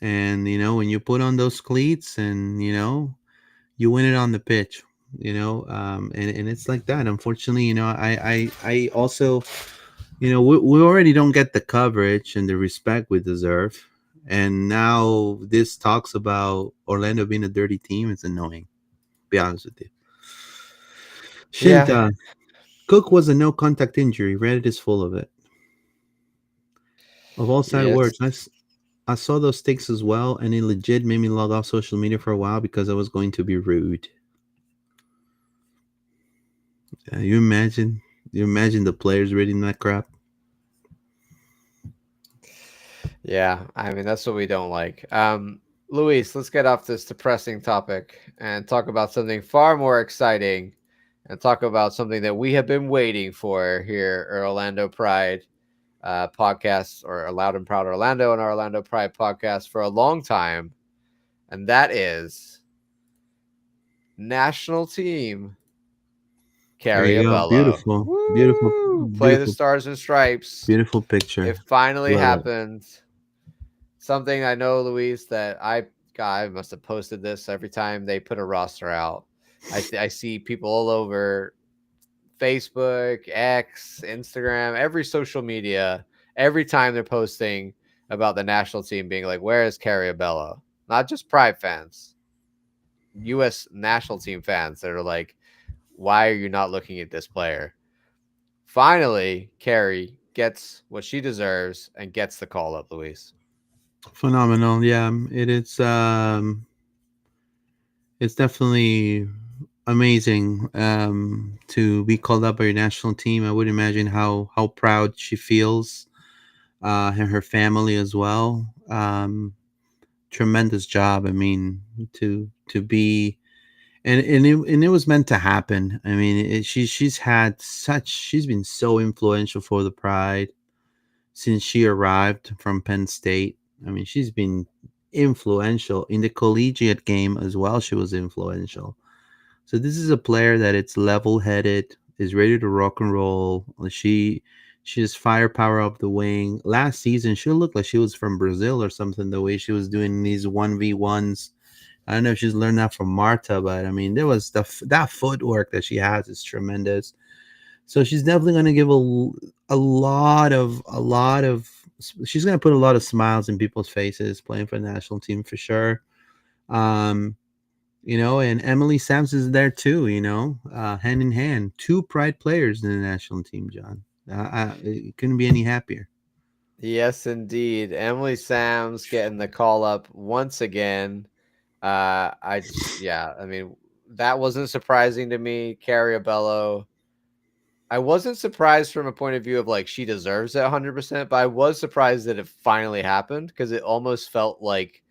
And when you put on those cleats and you win it on the pitch, and it's like that. Unfortunately, I also, we already don't get the coverage and the respect we deserve. And now this talks about Orlando being a dirty team. It's annoying. Be honest with you. yeah, Shinta, Cook was a no contact injury. Reddit is full of it. Of all side yes, words, I saw those takes as well, and it legit made me log off social media for a while because I was going to be rude. You imagine? You imagine the players reading that crap? yeah. I mean, that's what we don't like. Luis, let's get off this depressing topic and talk about something far more exciting, and talk about something that we have been waiting for here at Orlando Pride podcast, or Loud and Proud Orlando and our Orlando Pride podcast for a long time, and that is national team There you go. Carriabello. Beautiful, beautiful, Woo! Play the beautiful, Stars and Stripes. beautiful picture. It finally Love it. happened. Something I know, Luis, that I must have posted this every time they put a roster out. I see people all over Facebook, X, Instagram, every social media, every time they're posting about the national team being like, where is Carriabello? Not just Pride fans, U.S. national team fans that are like, why are you not looking at this player? Finally, Carrie gets what she deserves and gets the call up, Luis. Phenomenal. Yeah, it is. It's definitely amazing to be called up by your national team. I would imagine how proud she feels, and her family as well. Tremendous job. I mean, to be and it was meant to happen. I mean, she's been so influential for the Pride since she arrived from Penn State. I mean, she's been influential in the collegiate game as well. She was influential. So this is a player that it's level-headed, is ready to rock and roll. She has firepower up the wing. Last season, she looked like she was from Brazil or something. The way she was doing these 1v1s. I don't know if she's learned that from Marta, but I mean, there was that footwork that she has is tremendous. So she's definitely going to give a lot of. She's going to put a lot of smiles in people's faces playing for the national team for sure. Um, and Emily Sams is there too. Hand in hand, two Pride players in the national team. John, it couldn't be any happier. Yes, indeed. Emily Sams getting the call up once again. Yeah, I mean, that wasn't surprising to me. Carriabello, I wasn't surprised from a point of view of like she deserves it 100%, but I was surprised that it finally happened because it almost felt like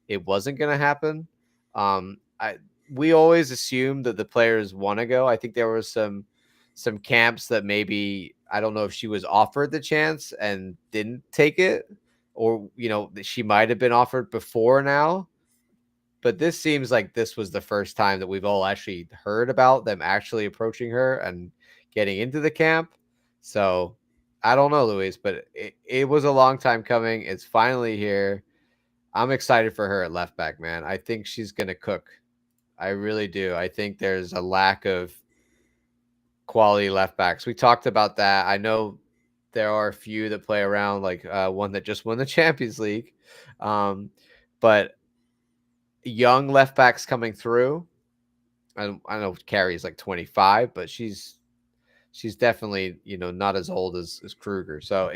it wasn't going to happen. I We always assumed that the players want to go. I think there was some camps that maybe I don't know if she was offered the chance and didn't take it. or she might have been offered before now. But this seems like this was the first time that we've all actually heard about them actually approaching her and getting into the camp. So I don't know, Luis, but it was a long time coming. It's finally here. I'm excited for her at left back, man. I think she's going to cook. I really do. I think there's a lack of quality left backs. We talked about that. I know there are a few that play around, like one that just won the Champions League. But young left backs coming through. I know Carrie's like 25, but she's definitely not as old as Kruger. So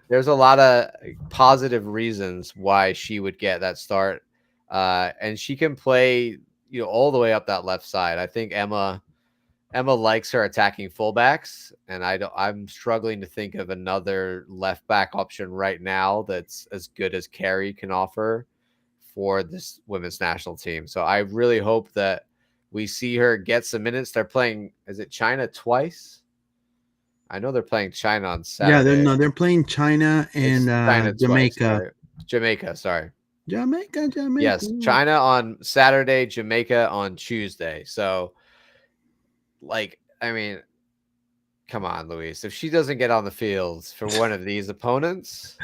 there's a lot of positive reasons why she would get that start, and she can play all the way up that left side. I think Emma likes her attacking fullbacks, and I'm struggling to think of another left back option right now that's as good as Carrie can offer for this women's national team. So I really hope that we see her get some minutes. They're playing, is it China twice? I know they're playing China on Saturday. Yeah, they're playing China and China Jamaica. Twice, right? Jamaica, sorry. Jamaica. Yes, China on Saturday, Jamaica on Tuesday. So, I mean, come on, Luis. If she doesn't get on the field for one of these opponents,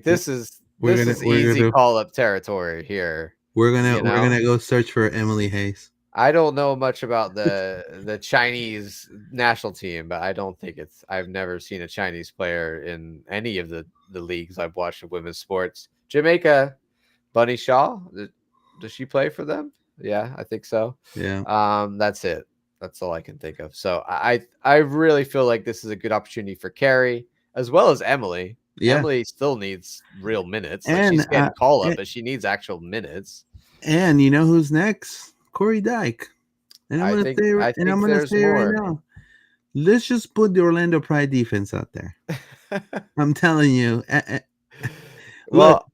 this is easy call-up territory here. We're gonna go search for Emily Hayes. I don't know much about the Chinese national team, but I don't think I've never seen a Chinese player in any of the leagues I've watched of women's sports. Jamaica, Bunny Shaw, does she play for them? Yeah, I think so. Yeah. That's it. That's all I can think of. So I really feel like this is a good opportunity for Carrie as well as Emily. Yeah. Emily still needs real minutes. She's getting call up, but she needs actual minutes. And you know who's next? Corey Dyke. And I'm gonna say right now, let's just put the Orlando Pride defense out there. I'm telling you. Well,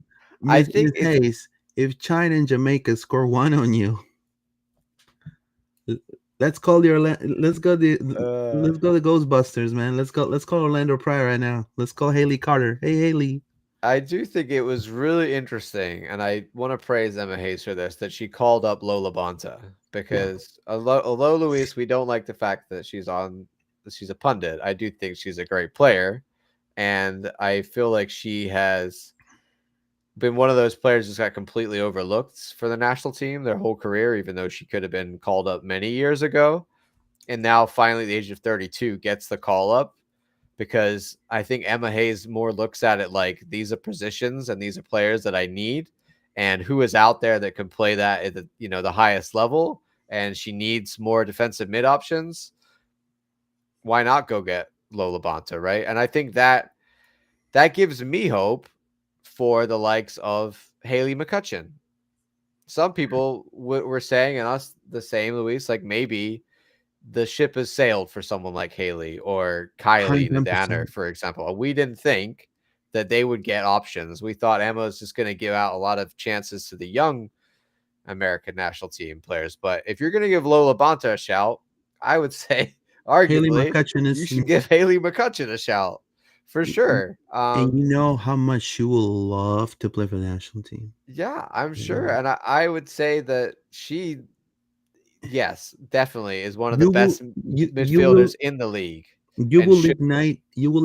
I Ms. think Hayes, if China and Jamaica score one on you, let's go the Ghostbusters, man. Let's call Orlando Pride right now. Let's call Haley Carter. Hey, Haley. I do think it was really interesting, and I want to praise Emma Hayes for this, that she called up Lola Banta, because although Luis, we don't like the fact that she's a pundit, I do think she's a great player, and I feel like she has been one of those players that's got completely overlooked for the national team their whole career, even though she could have been called up many years ago, and now finally at the age of 32 gets the call up. Because I think Emma Hayes more looks at it like these are positions and these are players that I need, and who is out there that can play that at the highest level, and she needs more defensive mid options. Why not go get Lola Banta, right? And I think that gives me hope for the likes of Haley McCutcheon. Some people were saying, and us the same, Luis, like maybe the ship has sailed for someone like Haley or Kylie 100%. Nadanner, for example. We didn't think that they would get options. We thought Emma was just going to give out a lot of chances to the young American national team players. But if you're going to give Lola Banta a shout, I would say, arguably, you should give Haley McCutcheon a shout for sure. And you know how much she will love to play for the national team. Yeah, I'm sure. And I would say that she... Yes, definitely is one of the best midfielders in the league. You will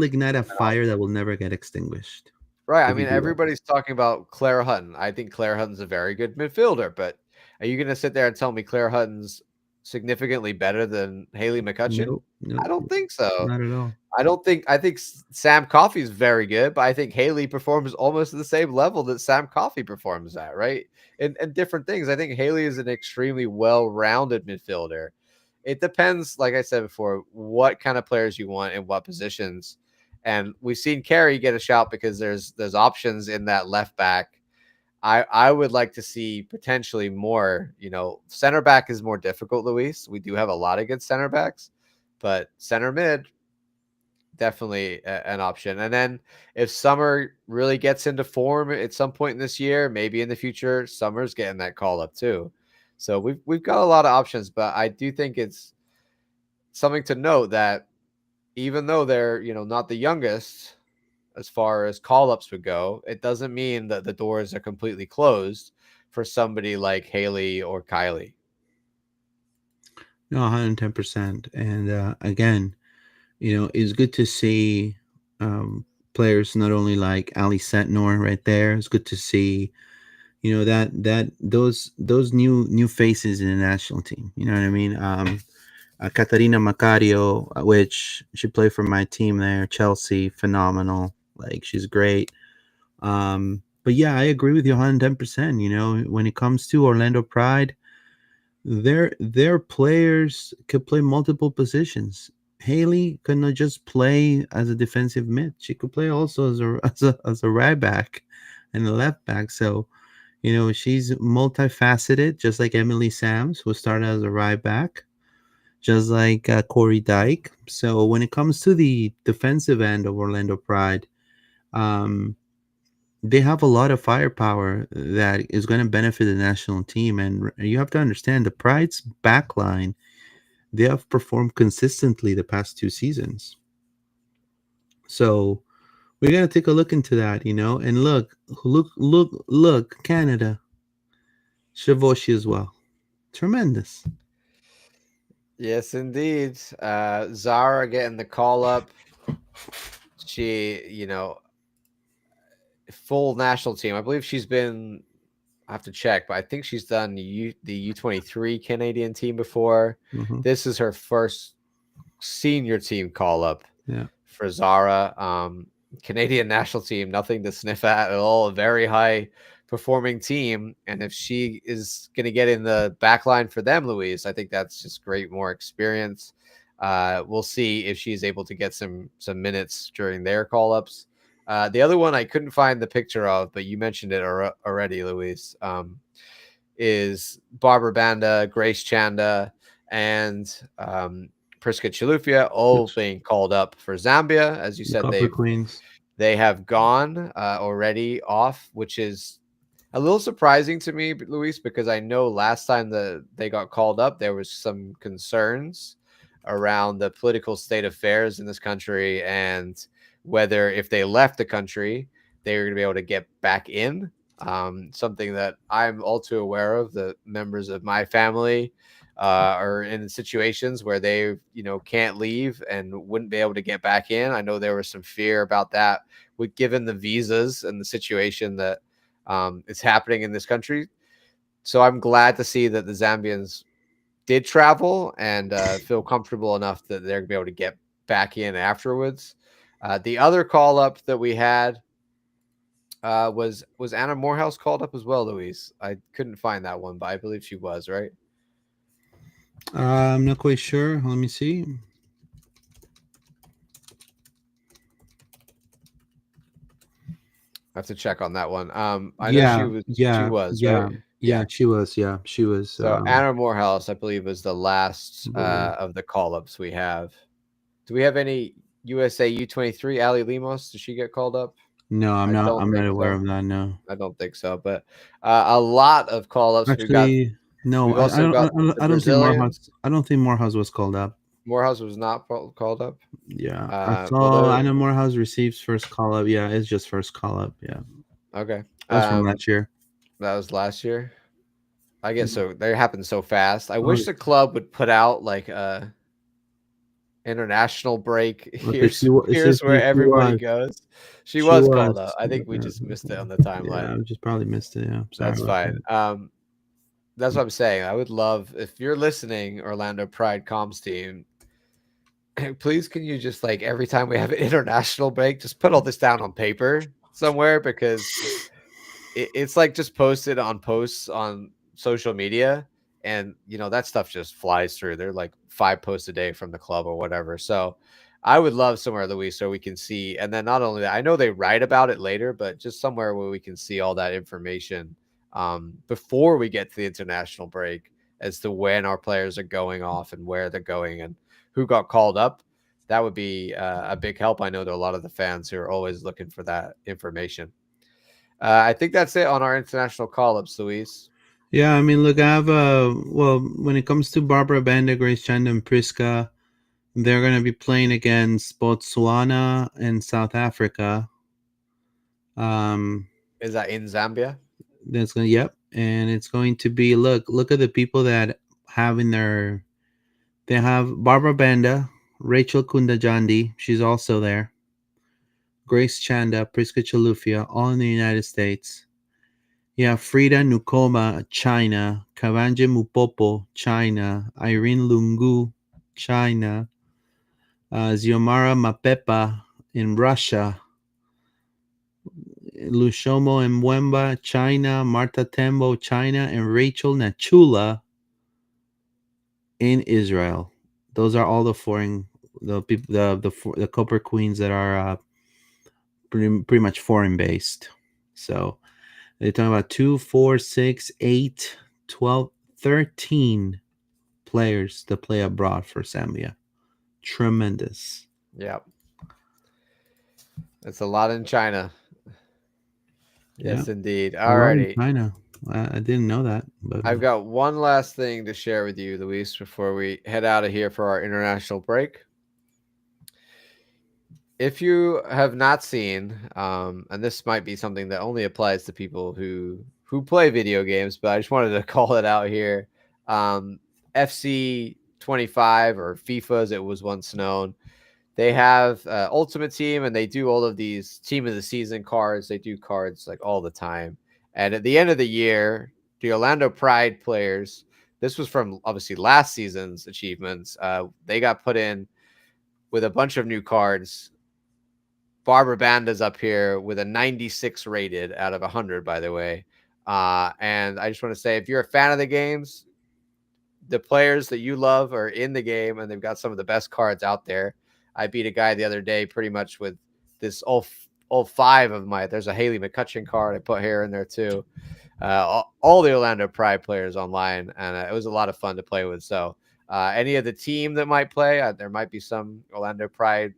ignite a fire that will never get extinguished. Right. I mean, everybody's talking about Claire Hutton. I think Claire Hutton's a very good midfielder, but are you going to sit there and tell me Claire Hutton's significantly better than Haley McCutcheon? No, I don't think so. Not at all. I think Sam Coffey's very good, but I think Haley performs almost at the same level that Sam Coffey performs at, right? And different things. I think Haley is an extremely well-rounded midfielder. It depends, like I said before, what kind of players you want and what positions. And we've seen Carrie get a shout because there's options in that left back. I would like to see potentially more, center back is more difficult, Luis. We do have a lot of good center backs, but center mid, definitely an option. And then if Summer really gets into form at some point in this year, maybe in the future, Summer's getting that call up too. So we've got a lot of options, but I do think it's something to note that even though they're, not the youngest as far as call-ups would go, it doesn't mean that the doors are completely closed for somebody like Haley or Kylie. No, 110%. And again, it's good to see players not only like Ali Setnor right there. It's good to see, that those new faces in the national team. You know what I mean? Catarina Macario, which she played for my team there, Chelsea, phenomenal. Like, she's great. But yeah, I agree with you 110%. When it comes to Orlando Pride, their players could play multiple positions. Haley could not just play as a defensive mid; she could play also as a right back and a left back. So, she's multifaceted, just like Emily Sams, who started as a right back, just like Corey Dyke. So when it comes to the defensive end of Orlando Pride, um, they have a lot of firepower that is going to benefit the national team. And you have to understand the Pride's backline, they have performed consistently the past 2 seasons. So we're going to take a look into that, and look, Canada, Chavoshi as well. Tremendous. Yes, indeed. Zara getting the call up. She, full national team. I believe she's been, I have to check, but I think she's done the U23 Canadian team before. Mm-hmm. This is her first senior team call up for Zara. Canadian national team, nothing to sniff at all. A very high performing team. And if she is going to get in the back line for them, Louise, I think that's just great. More experience. We'll see if she's able to get some minutes during their call ups. The other one I couldn't find the picture of, but you mentioned it already, Louise, is Barbra Banda, Grace Chanda, and Priska Chilufya, all being called up for Zambia. As you said, they have gone already off, which is a little surprising to me, Luis, because I know last time that they got called up, there was some concerns around the political state of affairs in this country and whether if they left the country, they were going to be able to get back in. Something that I'm all too aware of. The members of my family are in situations where they, can't leave and wouldn't be able to get back in. I know there was some fear about that with given the visas and the situation that is happening in this country. So I'm glad to see that the Zambians did travel and feel comfortable enough that they're going to be able to get back in afterwards. The other call up that we had was Anna Morehouse called up as well, Louise? I couldn't find that one, but I believe she was, right? I'm not quite sure. Let me see. I have to check on that one. I know she was. Right? Yeah, she was. Yeah, she was. So Anna Morehouse, I believe, was the last of the call-ups we have. Do we have any USA U23? Ali Lemos, did she get called up? No, I'm not aware of that. No, I don't think so. But a lot of call-ups. Actually, no, I don't think Morehouse was called up. Morehouse was not called up. Yeah, I saw Anna Morehouse receives first call up. Yeah, it's just first call up. Yeah. Okay. That's from last year. That was last year. I guess so. They happened so fast. I wish the club would put out like a international break. Here's where everybody goes. She was called up. I think we just missed it on the timeline. Yeah, we just probably missed it. Yeah, that's fine. That's what I'm saying. I would love if you're listening, Orlando Pride comms team. Please, can you just like every time we have an international break, just put all this down on paper somewhere because it's like just posted on posts on social media, and that stuff just flies through. They're like 5 posts a day from the club or whatever. So I would love somewhere, Luis, so we can see. And then not only that, I know they write about it later, but just somewhere where we can see all that information before we get to the international break as to when our players are going off and where they're going and who got called up. That would be a big help. I know there are a lot of the fans who are always looking for that information. I think that's it on our international call-ups, Luis. Yeah, I mean, look, I have when it comes to Barbra Banda, Grace Chanda, and Priska, they're going to be playing against Botswana and South Africa. Is that in Zambia? That's going. Yep, and it's going to be look at the people that have in their. They have Barbra Banda, Rachel Kundajandi. She's also there. Grace Chanda, Priska Chalufia, all in the United States. You have Frida Nukoma, China. Kavanje Mupopo, China. Irene Lungu, China. Xiomara Mapepa in Russia. Lushomo Mwemba, China. Marta Tembo, China. And Rachel Nachula in Israel. Those are all the the Copper Queens that are pretty much foreign based. So they're talking about 2, 4, 6, 8, 12, 13 players to play abroad for Zambia. Tremendous. Yep. It's a lot in China. Yes, indeed. Alrighty. China. I didn't know that. But I've got one last thing to share with you, Luis, before we head out of here for our international break. If you have not seen, and this might be something that only applies to people who play video games, but I just wanted to call it out here. FC 25 or FIFA as it was once known, they have Ultimate Team, and they do all of these Team of the Season cards. They do cards like all the time. And at the end of the year, the Orlando Pride players, this was from obviously last season's achievements, they got put in with a bunch of new cards. Barbra Banda's up here with a 96 rated out of 100, by the way. And I just want to say, if you're a fan of the games, the players that you love are in the game, and they've got some of the best cards out there. I beat a guy the other day pretty much with this all 5 of my. There's a Haley McCutcheon card. I put here in there too. All the Orlando Pride players online, and it was a lot of fun to play with. So any of the team that might play, there might be some Orlando Pride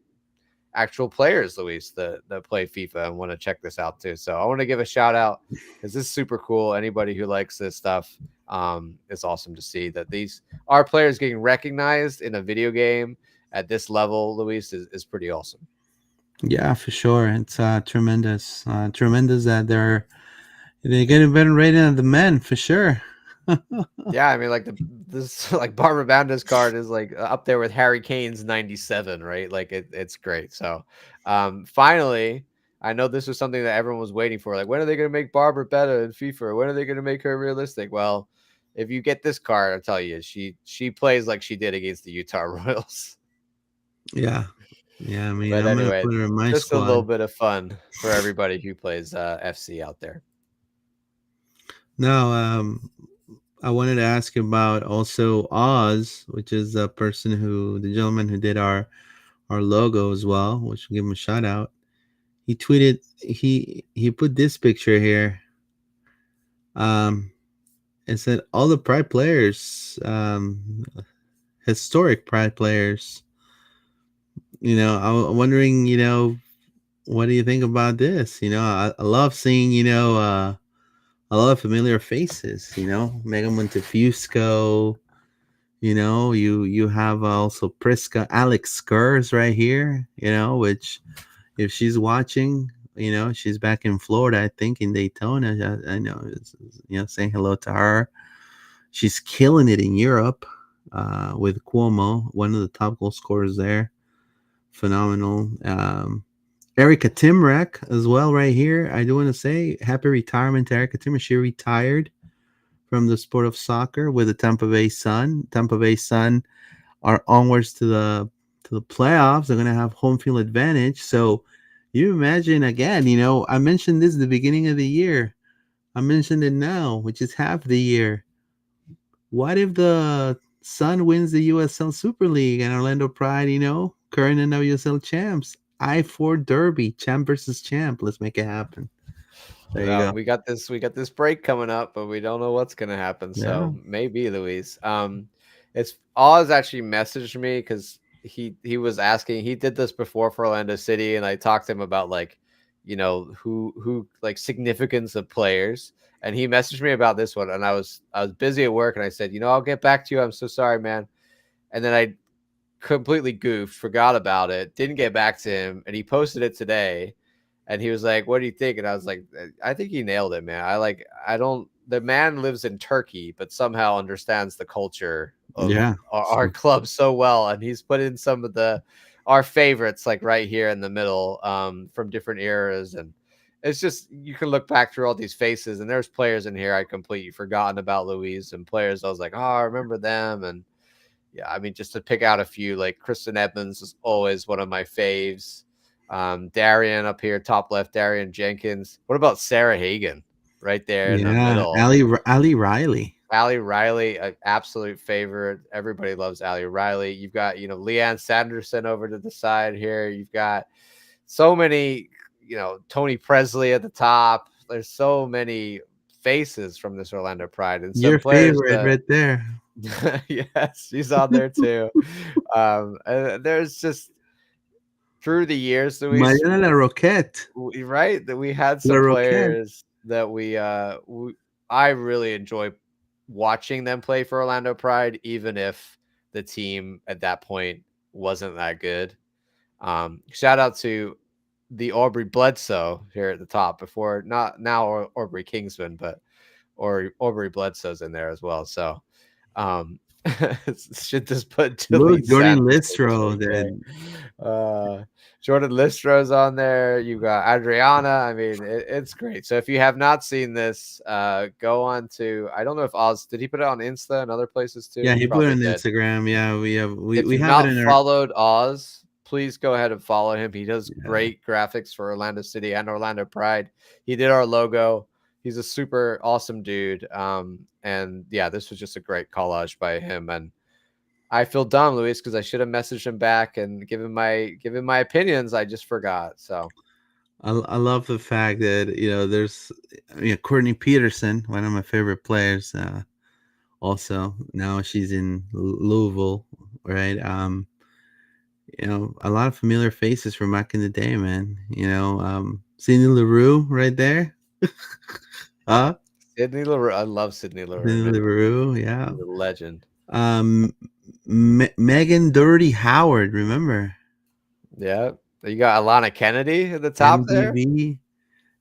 actual players, Luis, that play FIFA and want to check this out too. So I want to give a shout out because this is super cool. Anybody who likes this stuff, it's awesome to see that these are players getting recognized in a video game at this level, Luis, is pretty awesome. Yeah, for sure. It's tremendous. Tremendous that they get a better rating than the men, for sure. Yeah, I mean, like this like Barbra Banda's card is like up there with Harry Kane's 97, right? Like it's great. So finally, I know this was something that everyone was waiting for. Like, when are they going to make Barbra better in FIFA? When are they going to make her realistic? Well, if you get this card, I'll tell you, she plays like she did against the Utah Royals. Yeah. I mean, But I'm anyway, gonna put her in my just squad. a little bit of fun for everybody who plays FC out there. Now, I wanted to ask about also Oz, which is the gentleman who did our logo as well, which we'll give him a shout out. He tweeted, he put this picture here. And said all the Pride players, historic Pride players. I'm wondering, what do you think about this? I love seeing, a lot of familiar faces, Megan Montefusco, you have also Priska, Alex Skurs right here, which if she's watching, she's back in Florida, I think in Daytona. I know, saying hello to her. She's killing it in Europe with Cuomo, one of the top goal scorers there. Phenomenal. Erica Timrak as well right here. I do want to say happy retirement to Erica Timrak. She retired from the sport of soccer with the Tampa Bay Sun. Tampa Bay Sun are onwards to the playoffs. They're going to have home field advantage. So you imagine, again, I mentioned this at the beginning of the year. I mentioned it now, which is half the year. What if the Sun wins the USL Super League and Orlando Pride, current NWSL champs? I-4 Derby, champ versus champ. Let's make it happen. There you go. We got this break coming up, but we don't know what's going to happen. So maybe, Luis. It's Oz actually messaged me because he was asking. He did this before for Orlando City, and I talked to him about who like significance of players. And he messaged me about this one, and I was busy at work, and I said, I'll get back to you. I'm so sorry, man. And then I completely goofed, forgot about it, didn't get back to him, and he posted it today. And he was like, "What do you think?" And I was like, "I think he nailed it, man. The man lives in Turkey, but somehow understands the culture of Yeah. our club so well, and he's put in some of our favorites like right here in the middle, from different eras, and it's just you can look back through all these faces, and there's players in here I completely forgotten about, Luis, and players I was like, oh, I remember them, and yeah, I mean, just to pick out a few, like Kristen Edmonds is always one of my faves. Darian up here, top left, Darian Jenkins. What about Sarah Hagan right there in the Yeah. middle? Ali Riley. Allie Riley, an absolute favorite. Everybody loves Allie Riley. You've got, Leanne Sanderson over to the side here. You've got so many, Tony Presley at the top. There's so many faces from this Orlando Pride, and some Your players favorite right there. yes, she's on there too. And there's just through the years that Mariana La Roquette. right, that we had La some Roquette. players that I really enjoy watching them play for Orlando Pride, even if the team at that point wasn't that good. Shout out to the Aubrey Bledsoe here at the top before, not now Aubrey Kingsman, but Aubrey Bledsoe's in there as well. So should just put Look, delete Jordan Sanderson, Listro. Jordan Listro's on there. You got Adriana. I mean, it's great. So if you have not seen this, go on to, I don't know if Oz did he put it on Insta and other places too. Yeah, he put it on did. Instagram. Yeah, we have If we you've have not it in our. followed Oz, please go ahead and follow him. He does great graphics for Orlando City and Orlando Pride. He did our logo. He's a super awesome dude. And yeah, this was just a great collage by him. And I feel dumb, Luis, because I should have messaged him back and given my opinions. I just forgot. So I love the fact that there's Courtney Peterson, one of my favorite players. Also now she's in Louisville, right? A lot of familiar faces from back in the day, man. Cindy LaRue right there. Sydney LaRue, I love Sydney LaRue. Cindy LaRue, yeah. She's a legend. Megan Doherty Howard, remember? Yeah. You got Alana Kennedy at the top MDV.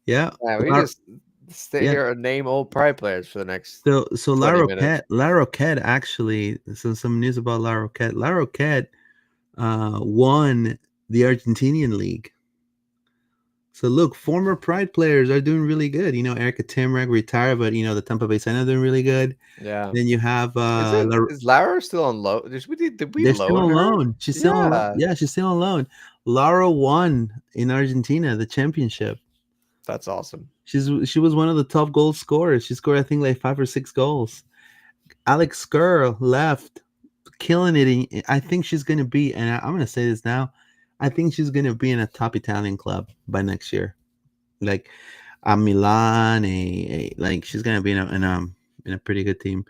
There. Yeah. We just stay here and name old Pride players for the next so La 20 minutes. Roquette actually, so some news about La Roquette. La Roquette won the Argentinian League. So look, former Pride players are doing really good. Erica Timrek retired, but the Tampa Bay Sentinels doing really good. Yeah. Then you have is Lara still on loan? Did we they're loan still on her? loan. She's still on loan. Yeah, she's still on loan. Lara won in Argentina the championship. That's awesome. She was one of the top goal scorers. She scored, I think, like 5 or 6 goals. Alex Kerr left, killing it. I think she's going to be, and I'm going to say this now, I think she's going to be in a top Italian club by next year. Like a Milan, like she's going to be in a pretty good team.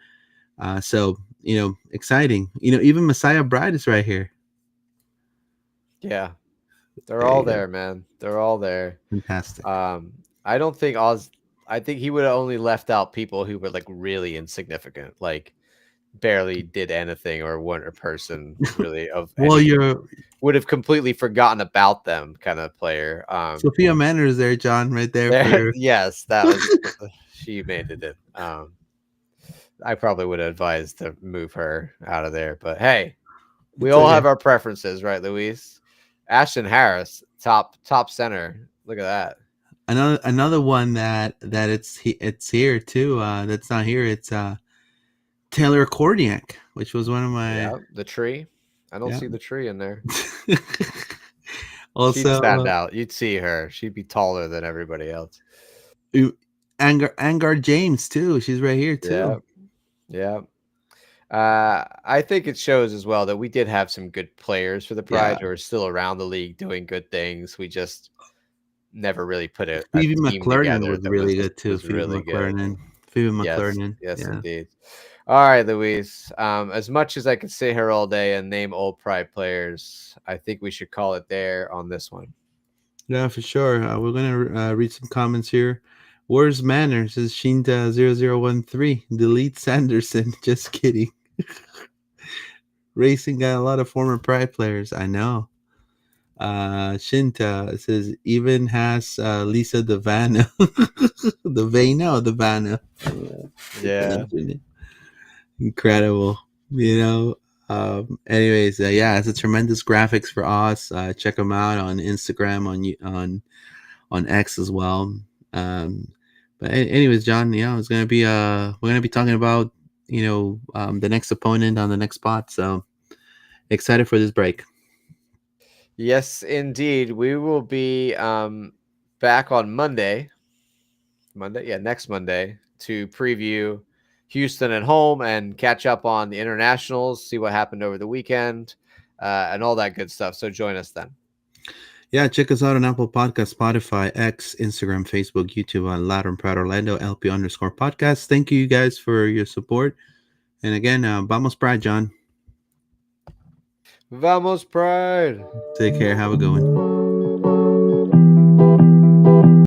So, exciting. Even Messiah Bride is right here. Yeah. They're all there, man. They're all there. Fantastic. I don't think I think he would have only left out people who were like really insignificant, like barely did anything or weren't a person really of would have completely forgotten about them kind of player. Sophia Manor is there, John, right there. Yes, that was she made it in. I probably would have advised to move her out of there, but hey, we all have our preferences, right, Luis? Ashton Harris, top center. Look at that. Another one that it's here too. That's not here. It's Taylor Korniak, which was one of my the tree. I don't see the tree in there. Also, she'd stand out. You'd see her. She'd be taller than everybody else. Angar James too. She's right here too. Yeah. I think it shows as well that we did have some good players for the Pride who are still around the league doing good things. We just never really put it. Phoebe McClernand was really good too. Phoebe McClernand. Yes, indeed. All right, Luis. As much as I could sit here all day and name old Pride players, I think we should call it there on this one. Yeah, for sure. We're gonna read some comments here. Where's Manners? Is Shinta 0013? Delete Sanderson. Just kidding. Racing got a lot of former Pride players. I know. Shinta says even has Lisa Devana, Devana or Devana. Yeah. Incredible. Anyways, yeah, it's a tremendous graphics for us. Check them out on Instagram, on X as well. But anyways, John, it's gonna be we're gonna be talking about the next opponent on the next spot. So excited for this break. Yes, indeed. We will be back on Monday. Next Monday to preview Houston at home and catch up on the internationals, see what happened over the weekend, and all that good stuff. So join us then. Yeah, check us out on Apple Podcast, Spotify, X, Instagram, Facebook, YouTube on Loud and Proud Orlando, LP_podcast. Thank you guys for your support. And again, vamos Pride, John. Vamos Pride. Take care. Have a good one.